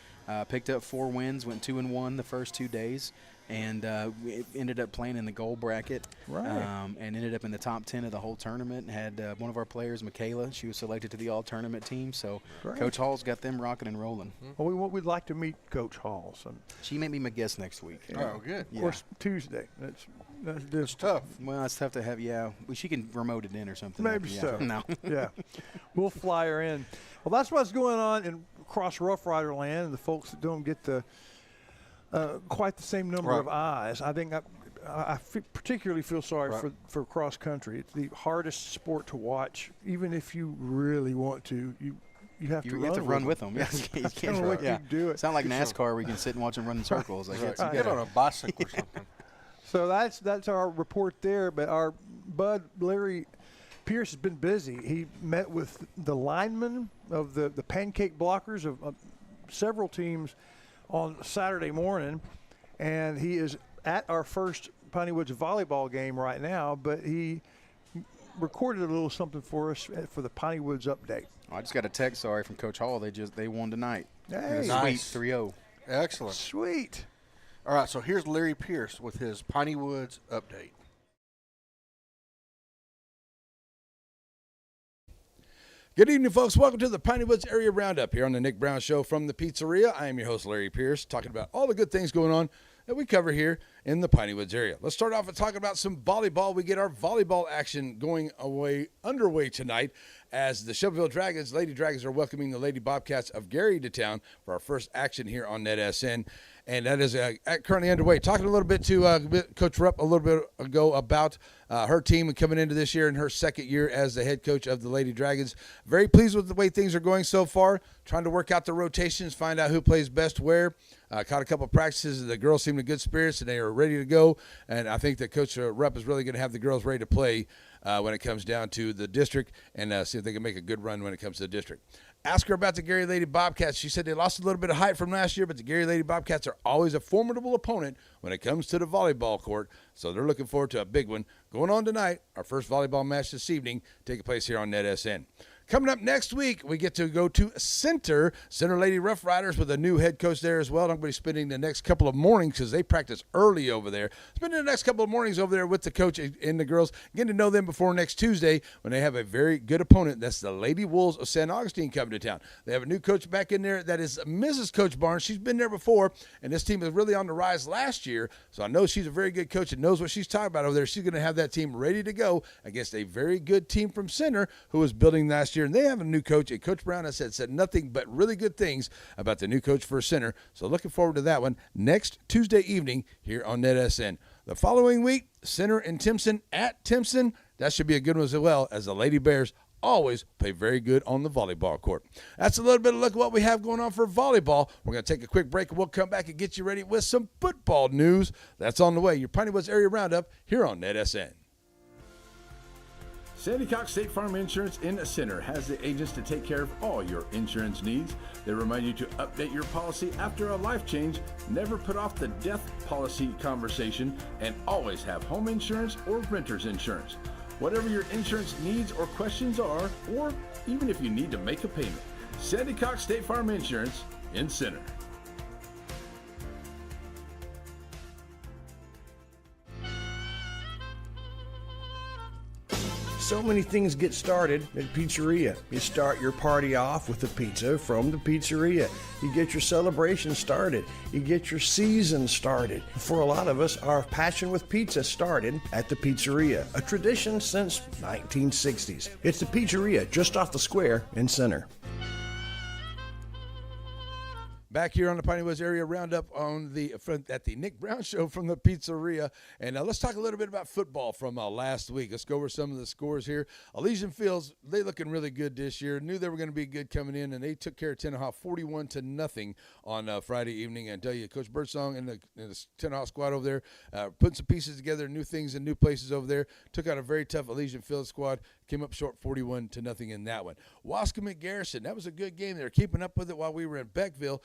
Picked up 4 wins, went 2-1 the first 2 days, and it ended up playing in the gold bracket. Right. And ended up in the top 10 of the whole tournament. Had one of our players, Michaela, she was selected to the all-tournament team. So Great. Coach Hall's got them rocking and rolling. Well, we'd like to meet Coach Hall. So. She may be my guest next week. Oh, good. Of course, Tuesday. That's tough. Well, it's tough to have. Yeah, she can remote it in or something. Maybe yeah. so. No. Yeah, we'll fly her in. Well, that's what's going on in across Rough Rider land, and the folks that don't get the quite the same number of eyes. I think I particularly feel sorry for cross country. It's the hardest sport to watch, even if you really want to. You have to run with them. Yes, you can't what you do it. It's not like NASCAR where you can sit and watch them run in circles. I guess you Get on a bicycle or something. So that's our report there. But our bud Larry Pierce has been busy. He met with the linemen of the pancake blockers of several teams on Saturday morning, and he is at our first Piney Woods volleyball game right now. But he recorded a little something for us for the Piney Woods update. I just got a text, from Coach Hall. They won tonight. Hey, Nice. Sweet 3-0. Excellent. Sweet. All right, so here's Larry Pierce with his Piney Woods update. Good evening, folks. Welcome to the Piney Woods Area Roundup here on the Nick Brown Show from the Pizzeria. I am your host, Larry Pierce, talking about all the good things going on that we cover here in the Piney Woods area. Let's start off with talking about some volleyball. We get our volleyball action underway tonight as the Shelbyville Dragons, Lady Dragons, are welcoming the Lady Bobcats of Gary to town for our first action here on NETSN. And that is currently underway. Talking a little bit to Coach Rupp a little bit ago about her team and coming into this year in her second year as the head coach of the Lady Dragons. Very pleased with the way things are going so far. Trying to work out the rotations, find out who plays best where. Caught a couple of practices. The girls seemed in good spirits, and they are ready to go. And I think that Coach Rupp is really going to have the girls ready to play when it comes down to the district and see if they can make a good run when it comes to the district. Ask her about the Gary Lady Bobcats. She said they lost a little bit of height from last year, but the Gary Lady Bobcats are always a formidable opponent when it comes to the volleyball court. So they're looking forward to a big one going on tonight. Our first volleyball match this evening taking place here on NETSN. Coming up next week, we get to go to Center Lady Rough Riders with a new head coach there as well. I'm going to be spending the next couple of mornings because they practice early over there. Spending the next couple of mornings over there with the coach and the girls, getting to know them before next Tuesday when they have a very good opponent. That's the Lady Wolves of San Augustine coming to town. They have a new coach back in there. That is Mrs. Coach Barnes. She's been there before, and this team was really on the rise last year. So I know she's a very good coach and knows what she's talking about over there. She's going to have that team ready to go against a very good team from Center who was building last year. And they have a new coach, and Coach Brown has said nothing but really good things about the new coach for Center. So looking forward to that one next Tuesday evening here on NETSN. The following week, Center and Timpson at Timpson. That should be a good one as well, as the Lady Bears always play very good on the volleyball court. That's a little bit of a look at what we have going on for volleyball. We're going to take a quick break, and we'll come back and get you ready with some football news. That's on the way. Your Piney Woods Area Roundup here on NETSN. Sandy Cox State Farm Insurance in Center has the agents to take care of all your insurance needs. They remind you to update your policy after a life change, never put off the death policy conversation, and always have home insurance or renter's insurance. Whatever your insurance needs or questions are, or even if you need to make a payment, Sandy Cox State Farm Insurance in Center. So many things get started at Pizzeria. You start your party off with a pizza from the Pizzeria. You get your celebration started. You get your season started. For a lot of us, our passion with pizza started at the Pizzeria, a tradition since 1960s. It's the Pizzeria just off the square in Center. Back here on the Piney Woods Area Roundup at the Nick Brown Show from the Pizzeria. And let's talk a little bit about football from last week. Let's go over some of the scores here. Elysian Fields, they looking really good this year. Knew they were going to be good coming in, and they took care of Tennehaw 41-0 on Friday evening. And I tell you, Coach Birdsong and the Tennehaw squad over there putting some pieces together, new things in new places over there. Took out a very tough Elysian Fields squad. came up short 41-0 in that one. Wascom and Garrison, that was a good game. They were keeping up with it while we were in Beckville.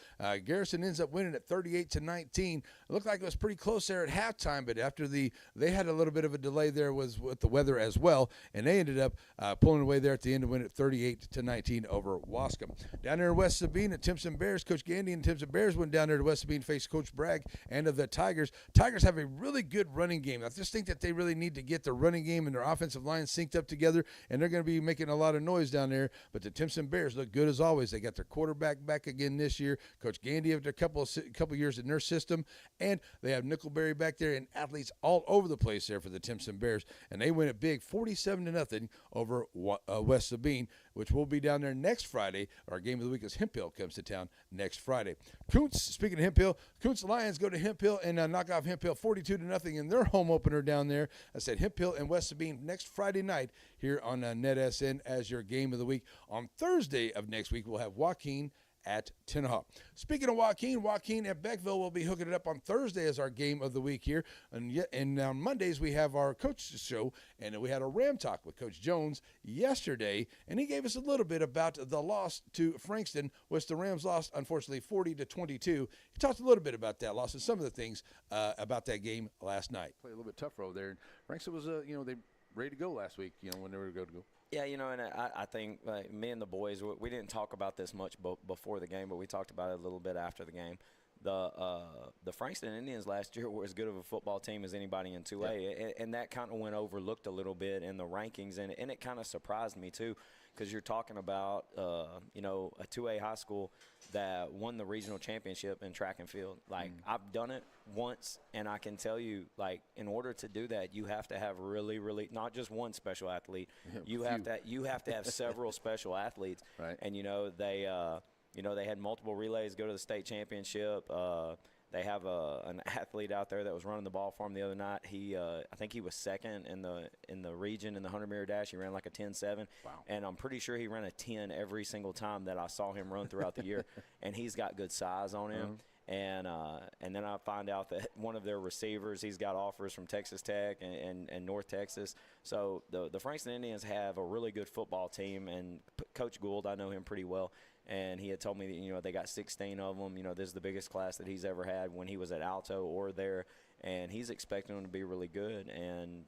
Garrison ends up winning at 38-19. It looked like it was pretty close there at halftime, but after they had a little bit of a delay there was with the weather as well, and they ended up pulling away there at the end to win at 38-19 over Wascom. Down there in West Sabine, the Timpson Bears, Coach Gandy and Timpson Bears went down there to West Sabine, faced Coach Bragg and of the Tigers. Tigers have a really good running game. I just think that they really need to get their running game and their offensive line synced up together, and they're going to be making a lot of noise down there. But the Timpson Bears look good as always. They got their quarterback back again this year. Coach Gandy after a couple years in their system, and they have Nickelberry back there and athletes all over the place there for the Timpson Bears, and they win it big 47-0 over West Sabine, which will be down there next Friday. Our game of the week is Hemp Hill comes to town next Friday. Kuntz, speaking of Hemp Hill, Kuntz Lions go to Hemp Hill and knock off Hemp Hill 42-0 in their home opener down there. I said Hemp Hill and West Sabine next Friday night here on NETSN as your game of the week. On Thursday of next week, we'll have Joaquin at Tennehaw. Speaking of Joaquin at Beckville will be hooking it up on Thursday as our game of the week here. And on Mondays, we have our coach show, and we had a Ram Talk with Coach Jones yesterday, and he gave us a little bit about the loss to Frankston, which the Rams lost, unfortunately, 40-22. He talked a little bit about that loss and some of the things about that game last night. Played a little bit tough road there. Frankston was, they ready to go last week, when they were going to go. Yeah, and I think me and the boys, we didn't talk about this much before the game, but we talked about it a little bit after the game. The Frankston Indians last year were as good of a football team as anybody in 2A, and that kind of went overlooked a little bit in the rankings, and it kind of surprised me too, because you're talking about a 2A high school that won the regional championship in track and field. I've done it once, and I can tell you, in order to do that, you have to have really, really not just one special athlete. You have to have several special athletes. Right. And they had multiple relays go to the state championship. They have an athlete out there that was running the ball for him the other night. I think he was second in the region in the 100-meter dash. He ran like a 10.7. Wow. And I'm pretty sure he ran a 10 every single time that I saw him run throughout the year. And he's got good size on him. And then I find out that one of their receivers, he's got offers from Texas Tech and North Texas. So the Frankston Indians have a really good football team, and Coach Gould, I know him pretty well. And he had told me that, they got 16 of them. This is the biggest class that he's ever had when he was at Alto or there. And he's expecting them to be really good. And,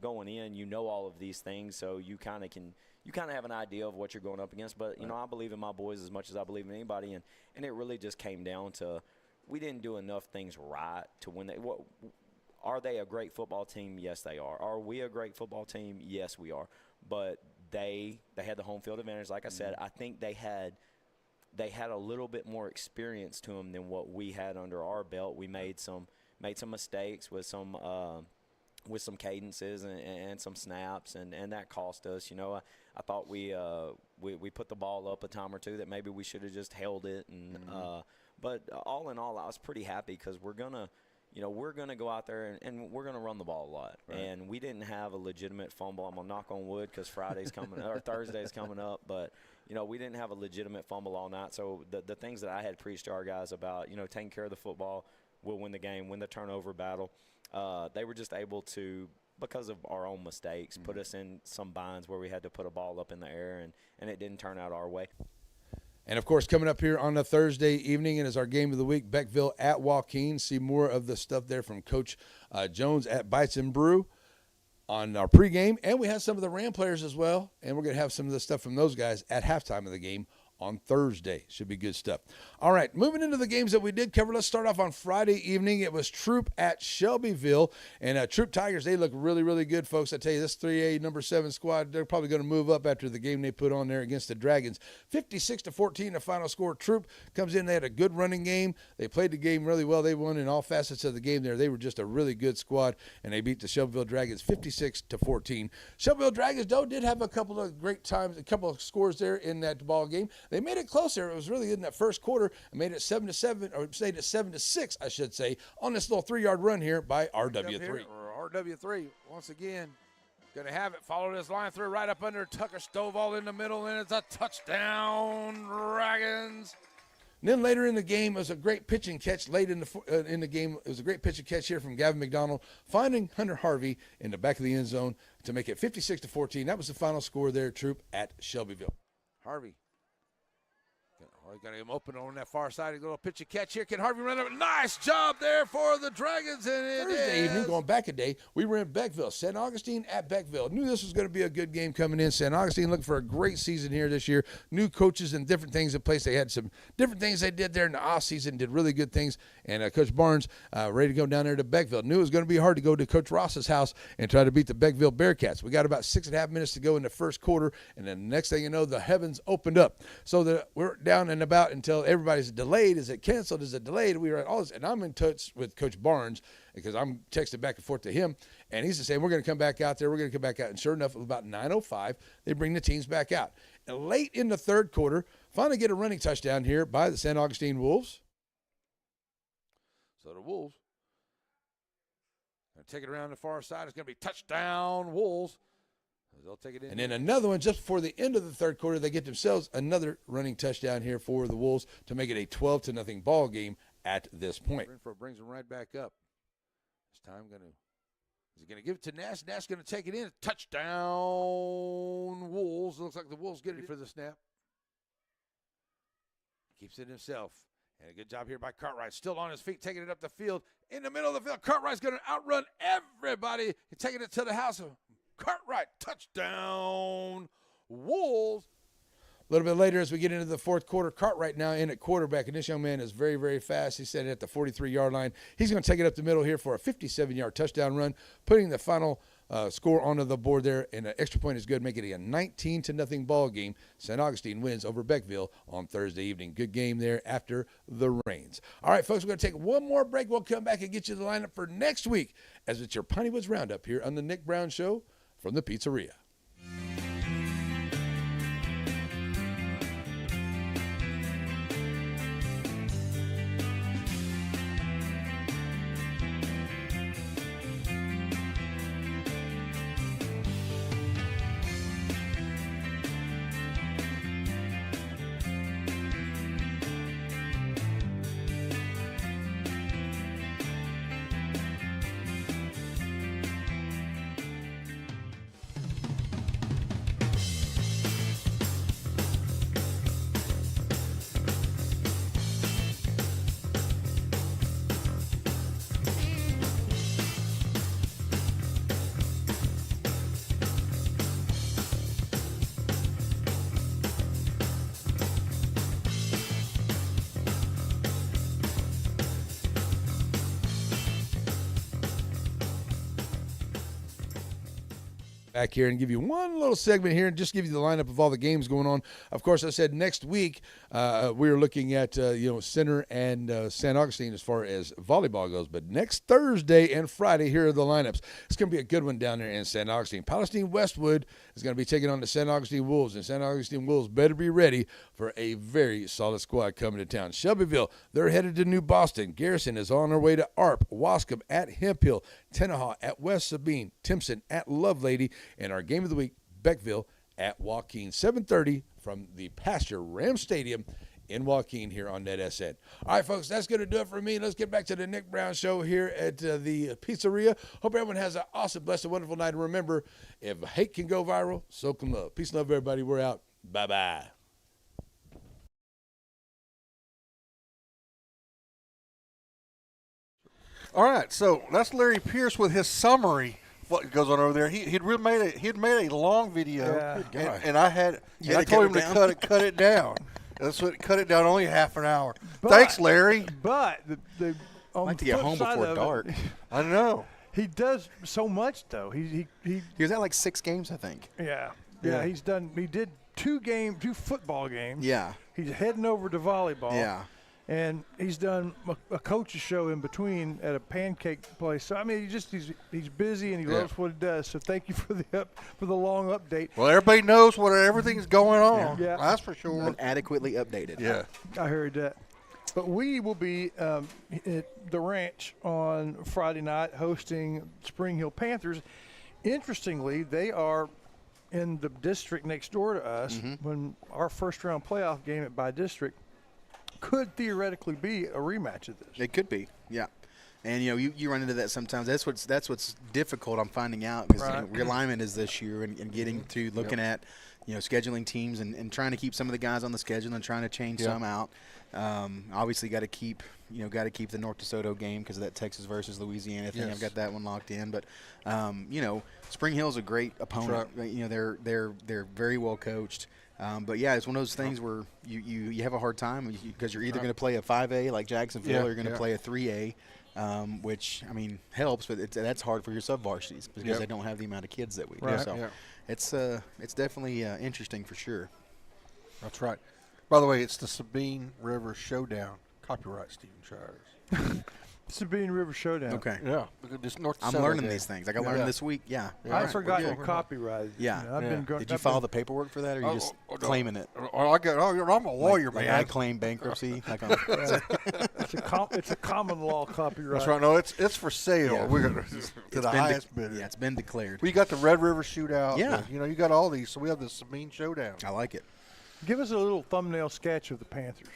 going in, all of these things. So you kind of have an idea of what you're going up against. But, I believe in my boys as much as I believe in anybody. And it really just came down to we didn't do enough things right to win. Are they a great football team? Yes, they are. Are we a great football team? Yes, we are. But they had the home field advantage. Like I said, I think they had a little bit more experience to them than what we had under our belt. We made some mistakes with some cadences and some snaps, and that cost us. I thought we put the ball up a time or two that maybe we should have just held it. And but all in all, I was pretty happy because we're gonna go out there and we're gonna run the ball a lot. Right. And we didn't have a legitimate fumble. I'm gonna knock on wood because Friday's coming or Thursday's coming up, but. We didn't have a legitimate fumble all night. So the things that I had preached to our guys about, taking care of the football, we'll win the game, win the turnover battle. They were just able to, because of our own mistakes, put us in some binds where we had to put a ball up in the air, and it didn't turn out our way. And, of course, coming up here on a Thursday evening and as our game of the week, Beckville at Joaquin. See more of the stuff there from Coach Jones at Bites and Brew on our pregame, and we have some of the Ram players as well, and we're going to have some of the stuff from those guys at halftime of the game on Thursday. Should be good stuff. All right, moving into the games that we did cover, let's start off on Friday evening. It was Troop at Shelbyville, and Troop Tigers, they look really, really good, folks. I tell you, this 3A number 7 squad, they're probably going to move up after the game they put on there against the Dragons. 56-14, the final score. Troop comes in, they had a good running game. They played the game really well. They won in all facets of the game there. They were just a really good squad, and they beat the Shelbyville Dragons 56-14. Shelbyville Dragons, though, did have a couple of great times, a couple of scores there in that ball game. They made it closer. It was really in that first quarter and made it 7-7, or stayed at 7-6, I should say, on this little 3-yard run here by RW3. RW3, once again, going to have it. Follow this line through right up under Tucker Stovall in the middle, and it's a touchdown, Dragons. And then later in the game, it was a great pitch and catch late in the game. It was a great pitch and catch here from Gavin McDonald, finding Hunter Harvey in the back of the end zone to make it 56-14. That was the final score there, Troop, at Shelbyville. Harvey. Got him open on that far side. A little pitch and catch here. Can Harvey run up? Nice job there for the Dragons. And Thursday evening, going back a day, we were in Beckville. St. Augustine at Beckville. Knew this was going to be a good game coming in. St. Augustine looking for a great season here this year. New coaches and different things in place. They had some different things they did there in the off season. Did really good things. And Coach Barnes ready to go down there to Beckville. Knew it was going to be hard to go to Coach Ross's house and try to beat the Beckville Bearcats. We got about 6.5 minutes to go in the first quarter, and then the next thing you know, the heavens opened up. So we're down and about until everybody's delayed. Is it canceled? Is it delayed? We were at all this, and I'm in touch with Coach Barnes because I'm texting back and forth to him, and he's just saying, we're going to come back out there. We're going to come back out. And sure enough, about 9:05, they bring the teams back out. And late in the third quarter, finally get a running touchdown here by the St. Augustine Wolves. So the Wolves going to take it around the far side. It's going to be touchdown Wolves. They'll take it in. And then another one just before the end of the third quarter, they get themselves another running touchdown here for the Wolves to make it a 12-0 ball game at this point. Renfro brings them right back up. This time is he going to give it to Nash? Nash going to take it in. Touchdown Wolves. Looks like the Wolves get it for the snap. Keeps it himself. And a good job here by Cartwright. Still on his feet, taking it up the field. In the middle of the field, Cartwright's going to outrun everybody. He's taking it to the house. Cartwright, touchdown, Wolves. A little bit later as we get into the fourth quarter, Cartwright now in at quarterback, and this young man is very, very fast. He's setting at the 43-yard line. He's going to take it up the middle here for a 57-yard touchdown run, putting the final score onto the board there, and an extra point is good, making it a 19-0 ball game. St. Augustine wins over Beckville on Thursday evening. Good game there after the rains. All right, folks, we're going to take one more break. We'll come back and get you the lineup for next week as it's your Piney Woods Roundup here on the Nick Brown Show from the Pizzeria. Back here and give you one little segment here and just give you the lineup of all the games going on. Of course, I said next week we're looking at Center and St. Augustine as far as volleyball goes. But next Thursday and Friday, here are the lineups. It's going to be a good one down there in St. Augustine. Palestine Westwood is going to be taking on the St. Augustine Wolves, and St. Augustine Wolves better be ready for a very solid squad coming to town. Shelbyville, they're headed to New Boston. Garrison is on their way to ARP. Wascom at Hemp Hill. Tenaha at West Sabine. Timpson at Lovelady. And our game of the week, Beckville at Joaquin. 7:30 from the Pasture Ram Stadium in Joaquin here on NETSN. All right, folks, that's going to do it for me. Let's get back to the Nick Brown Show here at the Pizzeria. Hope everyone has an awesome, blessed, wonderful night. And remember, if hate can go viral, so can love. Peace and love, everybody. We're out. Bye-bye. All right, so that's Larry Pierce with his summary. What goes on over there? He'd made a long video, and I told him to cut it down. That's what cut it down only half an hour. Thanks, Larry. But the I'd like to get home before dark. I know. He does so much though. He was at like 6 games, I think. Yeah. He did 2 football games. Yeah. He's heading over to volleyball. Yeah. And he's done a coach's show in between at a pancake place. So I mean, he's busy and he loves what he does. So thank you for the long update. Well, everybody knows what everything's going on. Yeah, that's for sure. And adequately updated. Yeah, I heard that. But we will be at the ranch on Friday night hosting Spring Hill Panthers. Interestingly, they are in the district next door to us. When our first round playoff game by district. could theoretically be a rematch of this. It could be, yeah. And you run into that sometimes. That's what's difficult. I'm finding out because realignment is this year and getting to looking at scheduling teams and trying to keep some of the guys on the schedule and trying to change some out. Obviously, got to keep the North DeSoto game because of that Texas versus Louisiana thing. I've got that one locked in. But Spring Hill's a great opponent. Right. They're very well coached. But yeah, it's one of those things where you have a hard time because you're either going to play a 5A like Jacksonville or you're going to play a 3A. Which helps, but that's hard for your sub-varsities because they don't have the amount of kids that we do. So it's definitely interesting for sure. That's right. By the way, it's the Sabine River Showdown. Copyright Stephen Shires. Sabine River Showdown. Okay. Yeah. I'm learning these things. I got learned this week. Yeah. I forgot you copyrighted. Yeah. Did you file the paperwork for that, or are you just claiming it? I'm a lawyer, man. I claim bankruptcy. It's a common law copyright. That's right. No, it's for sale. Yeah. We're gonna to the highest bidder. Yeah, it's been declared. We got the Red River Shootout. Yeah. You got all these. So we have the Sabine Showdown. I like it. Give us a little thumbnail sketch of the Panthers.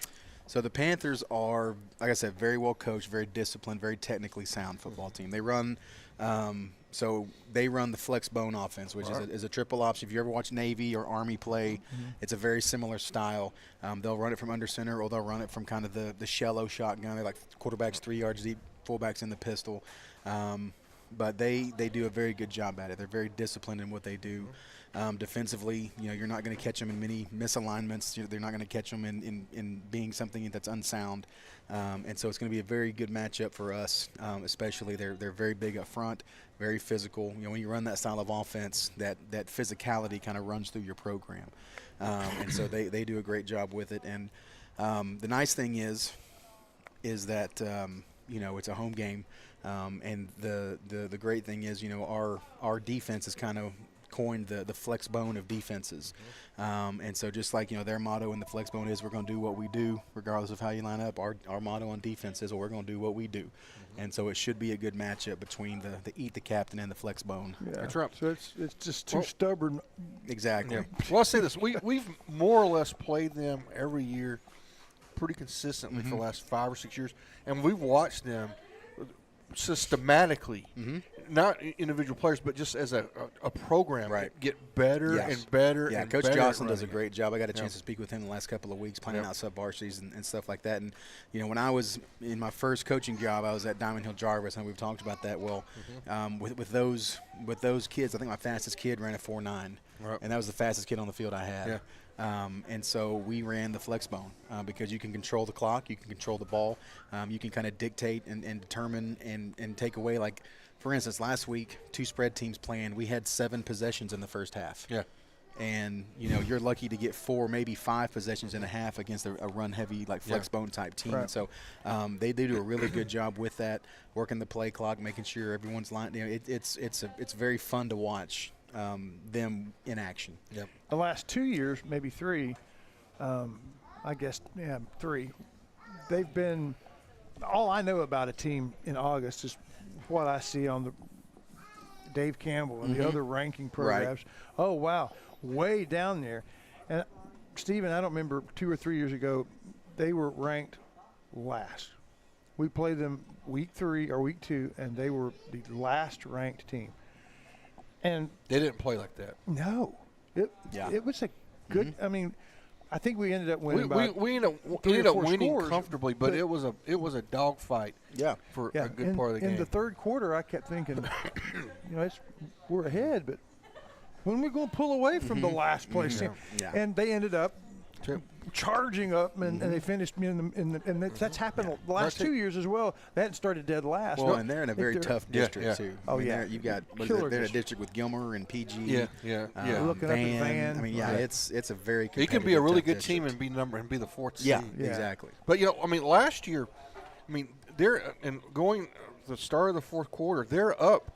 So the Panthers are, like I said, very well coached, very disciplined, very technically sound football team. They run, they run the flex bone offense, which is a triple option. If you ever watch Navy or Army play, it's a very similar style. They'll run it from under center, or they'll run it from kind of the shallow shotgun. They're like quarterbacks 3 yards deep, fullbacks in the pistol. But they do a very good job at it. They're very disciplined in what they do. Defensively, you're not going to catch them in many misalignments. They're not going to catch them in being something that's unsound. And so it's going to be a very good matchup for us, especially they're very big up front, very physical. When you run that style of offense, that physicality kind of runs through your program. And so they do a great job with it. And the nice thing is that, it's a home game. And the great thing is, our defense is kind of coined the flex bone of defenses. And so just like, their motto in the flex bone is we're going to do what we do regardless of how you line up, our motto on defense is we're going to do what we do. And so it should be a good matchup between the eat the captain and the flex bone. Yeah. That's right. So it's just too stubborn. Exactly. Yeah. Well, I'll say this. We've more or less played them every year pretty consistently for the last 5 or 6 years. And we've watched them systematically, not individual players, but just as a program, get better and better. Yeah, and Coach better Jocelyn does a great job. I got a chance to speak with him the last couple of weeks, planning out sub-varsities and stuff like that. And when I was in my first coaching job, I was at Diamond Hill Jarvis, and we've talked about that. Well, with those kids, I think my fastest kid ran a 4.9, and that was the fastest kid on the field I had. Yeah. And so we ran the flex bone because you can control the clock, you can control the ball, you can kind of dictate and determine and take away. Like, for instance, last week, 2 spread teams playing, we had 7 possessions in the first half. Yeah. And, you're lucky to get 4, maybe 5 possessions in a half against a run-heavy, like, flex bone type team. Right. So they do a really good job with that, working the play clock, making sure everyone's lined. It's very fun to watch them in action. Yep. The last 2 years, maybe 3, 3, they've been – all I know about a team in August is what I see on the Dave Campbell and the other ranking programs. Right. Oh, wow, way down there. And, Stephen, I don't remember 2 or 3 years ago, they were ranked last. We played them week 3 or week 2, and they were the last ranked team. And they didn't play like that. No. It was a good I mean, I think we ended up winning we ended up winning comfortably, but it was a dogfight for a good part of the game. In the third quarter, I kept thinking, we're ahead, but when are we going to pull away from the last place team? Yeah. And they ended up charging up, and they finished and that's happened the last 2 years as well. They hadn't started dead last. Well, and they're in a very tough district too. Oh, you've got they're in a district with Gilmer and PG. Looking up at Van. I mean, it's a very competitive. He can be a really good district. team and be the 4th seed. Yeah, exactly. But last year, they're going the start of the 4th quarter. They're up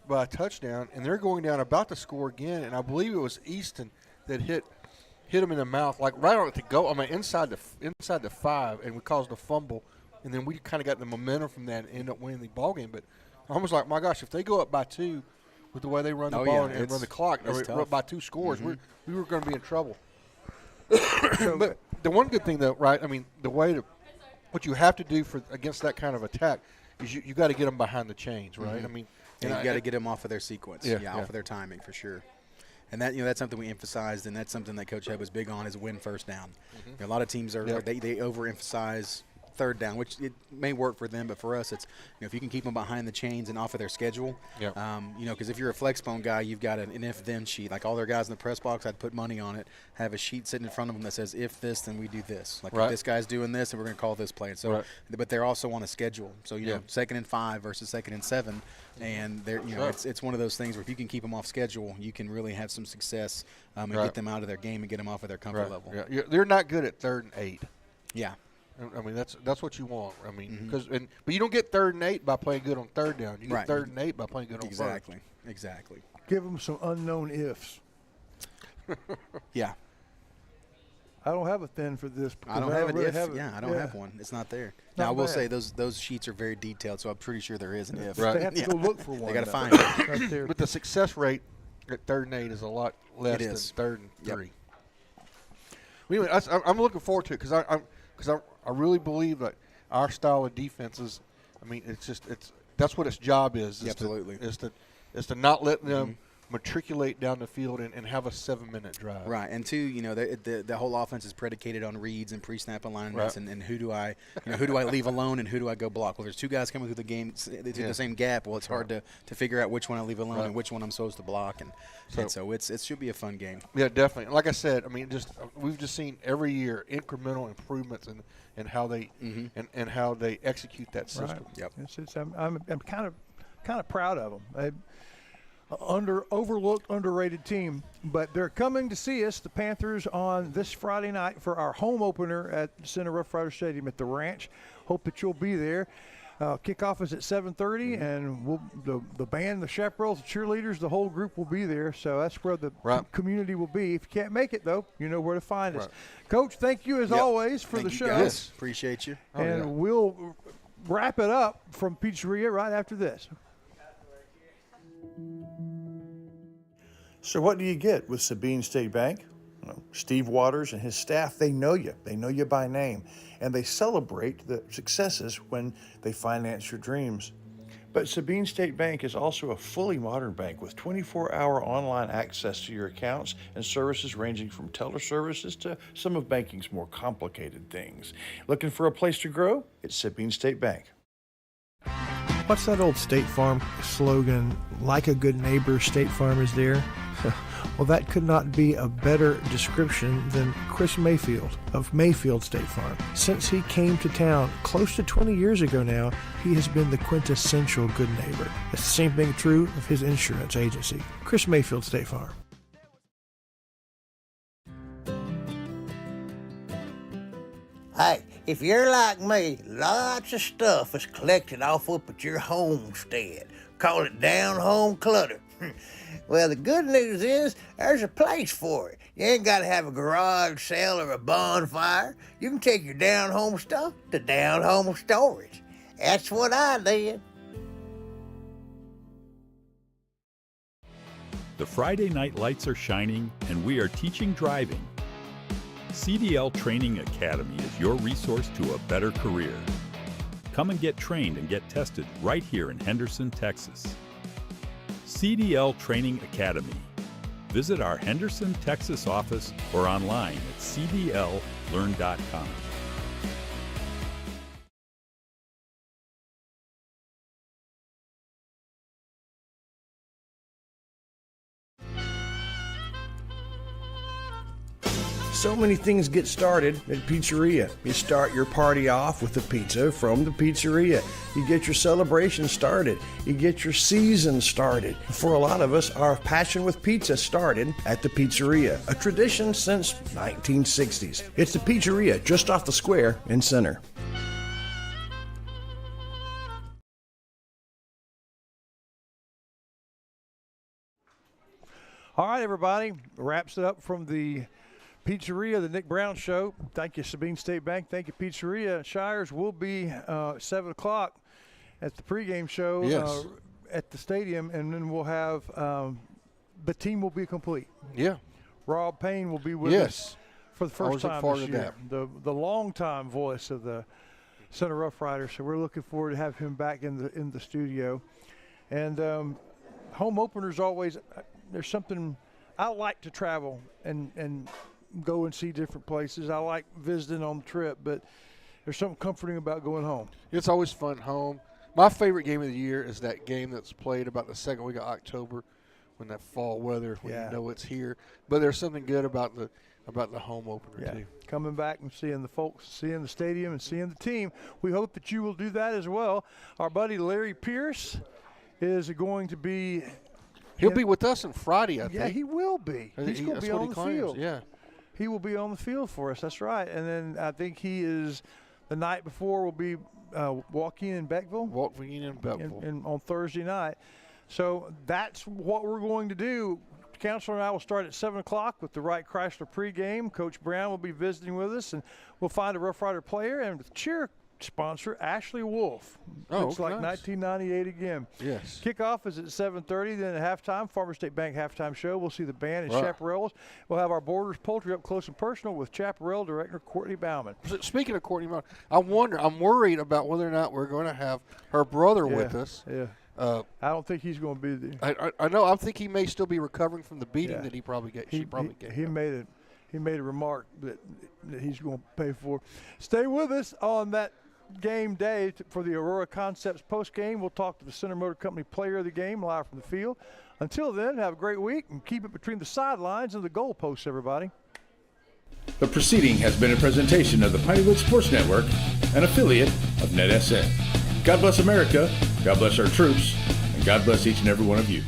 by a touchdown, and they're going down about to score again. And I believe it was Easton that hit him in the mouth, like right on it to go. Inside the 5, and we caused a fumble, and then we kind of got the momentum from that and ended up winning the ball game. But I was like, my gosh, if they go up by 2 with the way they run the ball and run the clock, or up by 2 scores, we were going to be in trouble. the one good thing though, right? I mean, what you have to do against that kind of attack is you got to get them behind the chains, right? Mm-hmm. I mean, you got to get them off of their sequence, yeah, off of their timing for sure. And that that's something we emphasized, and that's something that Coach Ed was big on is win first down. A lot of teams they overemphasize third down, which it may work for them, but for us, it's if you can keep them behind the chains and off of their schedule, because if you're a flex bone guy, you've got an if-then sheet. Like all their guys in the press box, I'd put money on it. Have a sheet sitting in front of them that says if this, then we do this. Like if this guy's doing this, and we're going to call this play. And so, but they're also on a schedule. So 2nd and 5 versus 2nd and 7, and they're it's one of those things where if you can keep them off schedule, you can really have some success and get them out of their game and get them off of their comfort level. Yeah. They're not good at 3rd and 8. Yeah. I mean that's what you want. I mean, but you don't get 3rd and 8 by playing good on 3rd down. You get 3rd and 8 by playing good on Exactly. first. Exactly. Give them some unknown ifs. Yeah. I don't have a thin for this. I don't have an if. I don't have one. It's not there. Now I will say those sheets are very detailed, so I'm pretty sure there is an if. Right. They have to go look for one. They got to find it. Right there. But the success rate at 3rd and 8 is a lot less than 3rd and 3. Anyway, I'm looking forward to it because I really believe that our style of defense is, I mean, that's what its job is. Absolutely. Is to not let them matriculate down the field and have a 7-minute drive. Right, and two, the whole offense is predicated on reads and pre-snap alignments, and who do I leave alone and who do I go block? Well, there's two guys coming through the game, the same gap. Well, it's hard to figure out which one I leave alone and which one I'm supposed to block, and so it should be a fun game. Yeah, definitely. Like I said, I mean, we've just seen every year incremental improvements in how they and how they execute that system. Right. Yep. I'm kind of proud of them. Overlooked, underrated team, but they're coming to see us, the Panthers, on this Friday night for our home opener at Center Rough Rider Stadium at the Ranch. Hope that you'll be there. Kickoff is at 7:30, and the band, the chaperones, the cheerleaders, the whole group will be there. So that's where the community will be. If you can't make it, though, you know where to find us. Coach, thank you as always for the show. Guys. Appreciate you. We'll wrap it up from Pizzeria right after this. So what do you get with Sabine State Bank? Steve Waters and his staff, they know you. They know you by name. And they celebrate the successes when they finance your dreams. But Sabine State Bank is also a fully modern bank with 24-hour online access to your accounts and services ranging from teller services to some of banking's more complicated things. Looking for a place to grow? It's Sabine State Bank. What's that old State Farm slogan, like a good neighbor, State Farm is there? Well, that could not be a better description than Chris Mayfield of Mayfield State Farm. Since he came to town close to 20 years ago now, he has been the quintessential good neighbor. It's the same thing true of his insurance agency, Chris Mayfield State Farm. Hey, if you're like me, lots of stuff is collected off up at your homestead. Call it down-home clutter. Well, the good news is there's a place for it. You ain't got to have a garage sale or a bonfire. You can take your down-home stuff to down-home storage. That's what I did. The Friday night lights are shining, and we are teaching driving. CDL Training Academy is your resource to a better career. Come and get trained and get tested right here in Henderson, Texas. CDL Training Academy. Visit our Henderson, Texas office or online at cdllearn.com. So many things get started at Pizzeria. You start your party off with a pizza from the pizzeria. You get your celebration started. You get your season started. For a lot of us, our passion with pizza started at the pizzeria, a tradition since 1960s. It's the Pizzeria just off the square in Center. All right, everybody. Wraps it up from the Pizzeria, the Nick Brown Show. Thank you, Sabine State Bank. Thank you, Pizzeria. Shires will be 7 o'clock at the pregame show at the stadium, and then we'll have the team will be complete. Yeah. Rob Payne will be with us for the first time this year. The longtime voice of the Center Rough Riders. So we're looking forward to have him back in the studio. And home openers always, there's something, I like to travel and go and see different places. I like visiting on the trip, but there's something comforting about going home. It's always fun home. My favorite game of the year is that game that's played about the second week of October, when that fall weather, when you know it's here. But there's something good about the home opener too. Coming back and seeing the folks, seeing the stadium, and seeing the team. We hope that you will do that as well. Our buddy Larry Pierce is going to be. He'll be with us on Friday, I think. Yeah, he will be. He's going to be on the field. Yeah. He will be on the field for us. That's right. And then I think he is, the night before, will be walking in Beckville. Walking in Beckville. On Thursday night. So that's what we're going to do. Counselor and I will start at 7 o'clock with the Wright Chrysler pregame. Coach Brown will be visiting with us, and we'll find a Rough Rider player and with cheer sponsor Ashley Wolf. Looks like nice. 1998 again. Yes. Kickoff is at 7:30. Then at halftime, Farmers State Bank halftime show. We'll see the band and chaparrals. We'll have our Borders Poultry up close and personal with chaparral director Courtney Bauman. Speaking of Courtney Bauman, I'm worried about whether or not we're going to have her brother with us. Yeah. I don't think he's going to be there. I know. I think he may still be recovering from the beating that he probably got. He made a remark that he's going to pay for. Stay with us on that game day for the Aurora Concepts post game. We'll talk to the Center Motor Company player of the game live from the field. Until then, have a great week and keep it between the sidelines and the goalposts, everybody. The proceeding has been a presentation of the Pineywood Sports Network, an affiliate of NETSN. God bless America, God bless our troops, and God bless each and every one of you.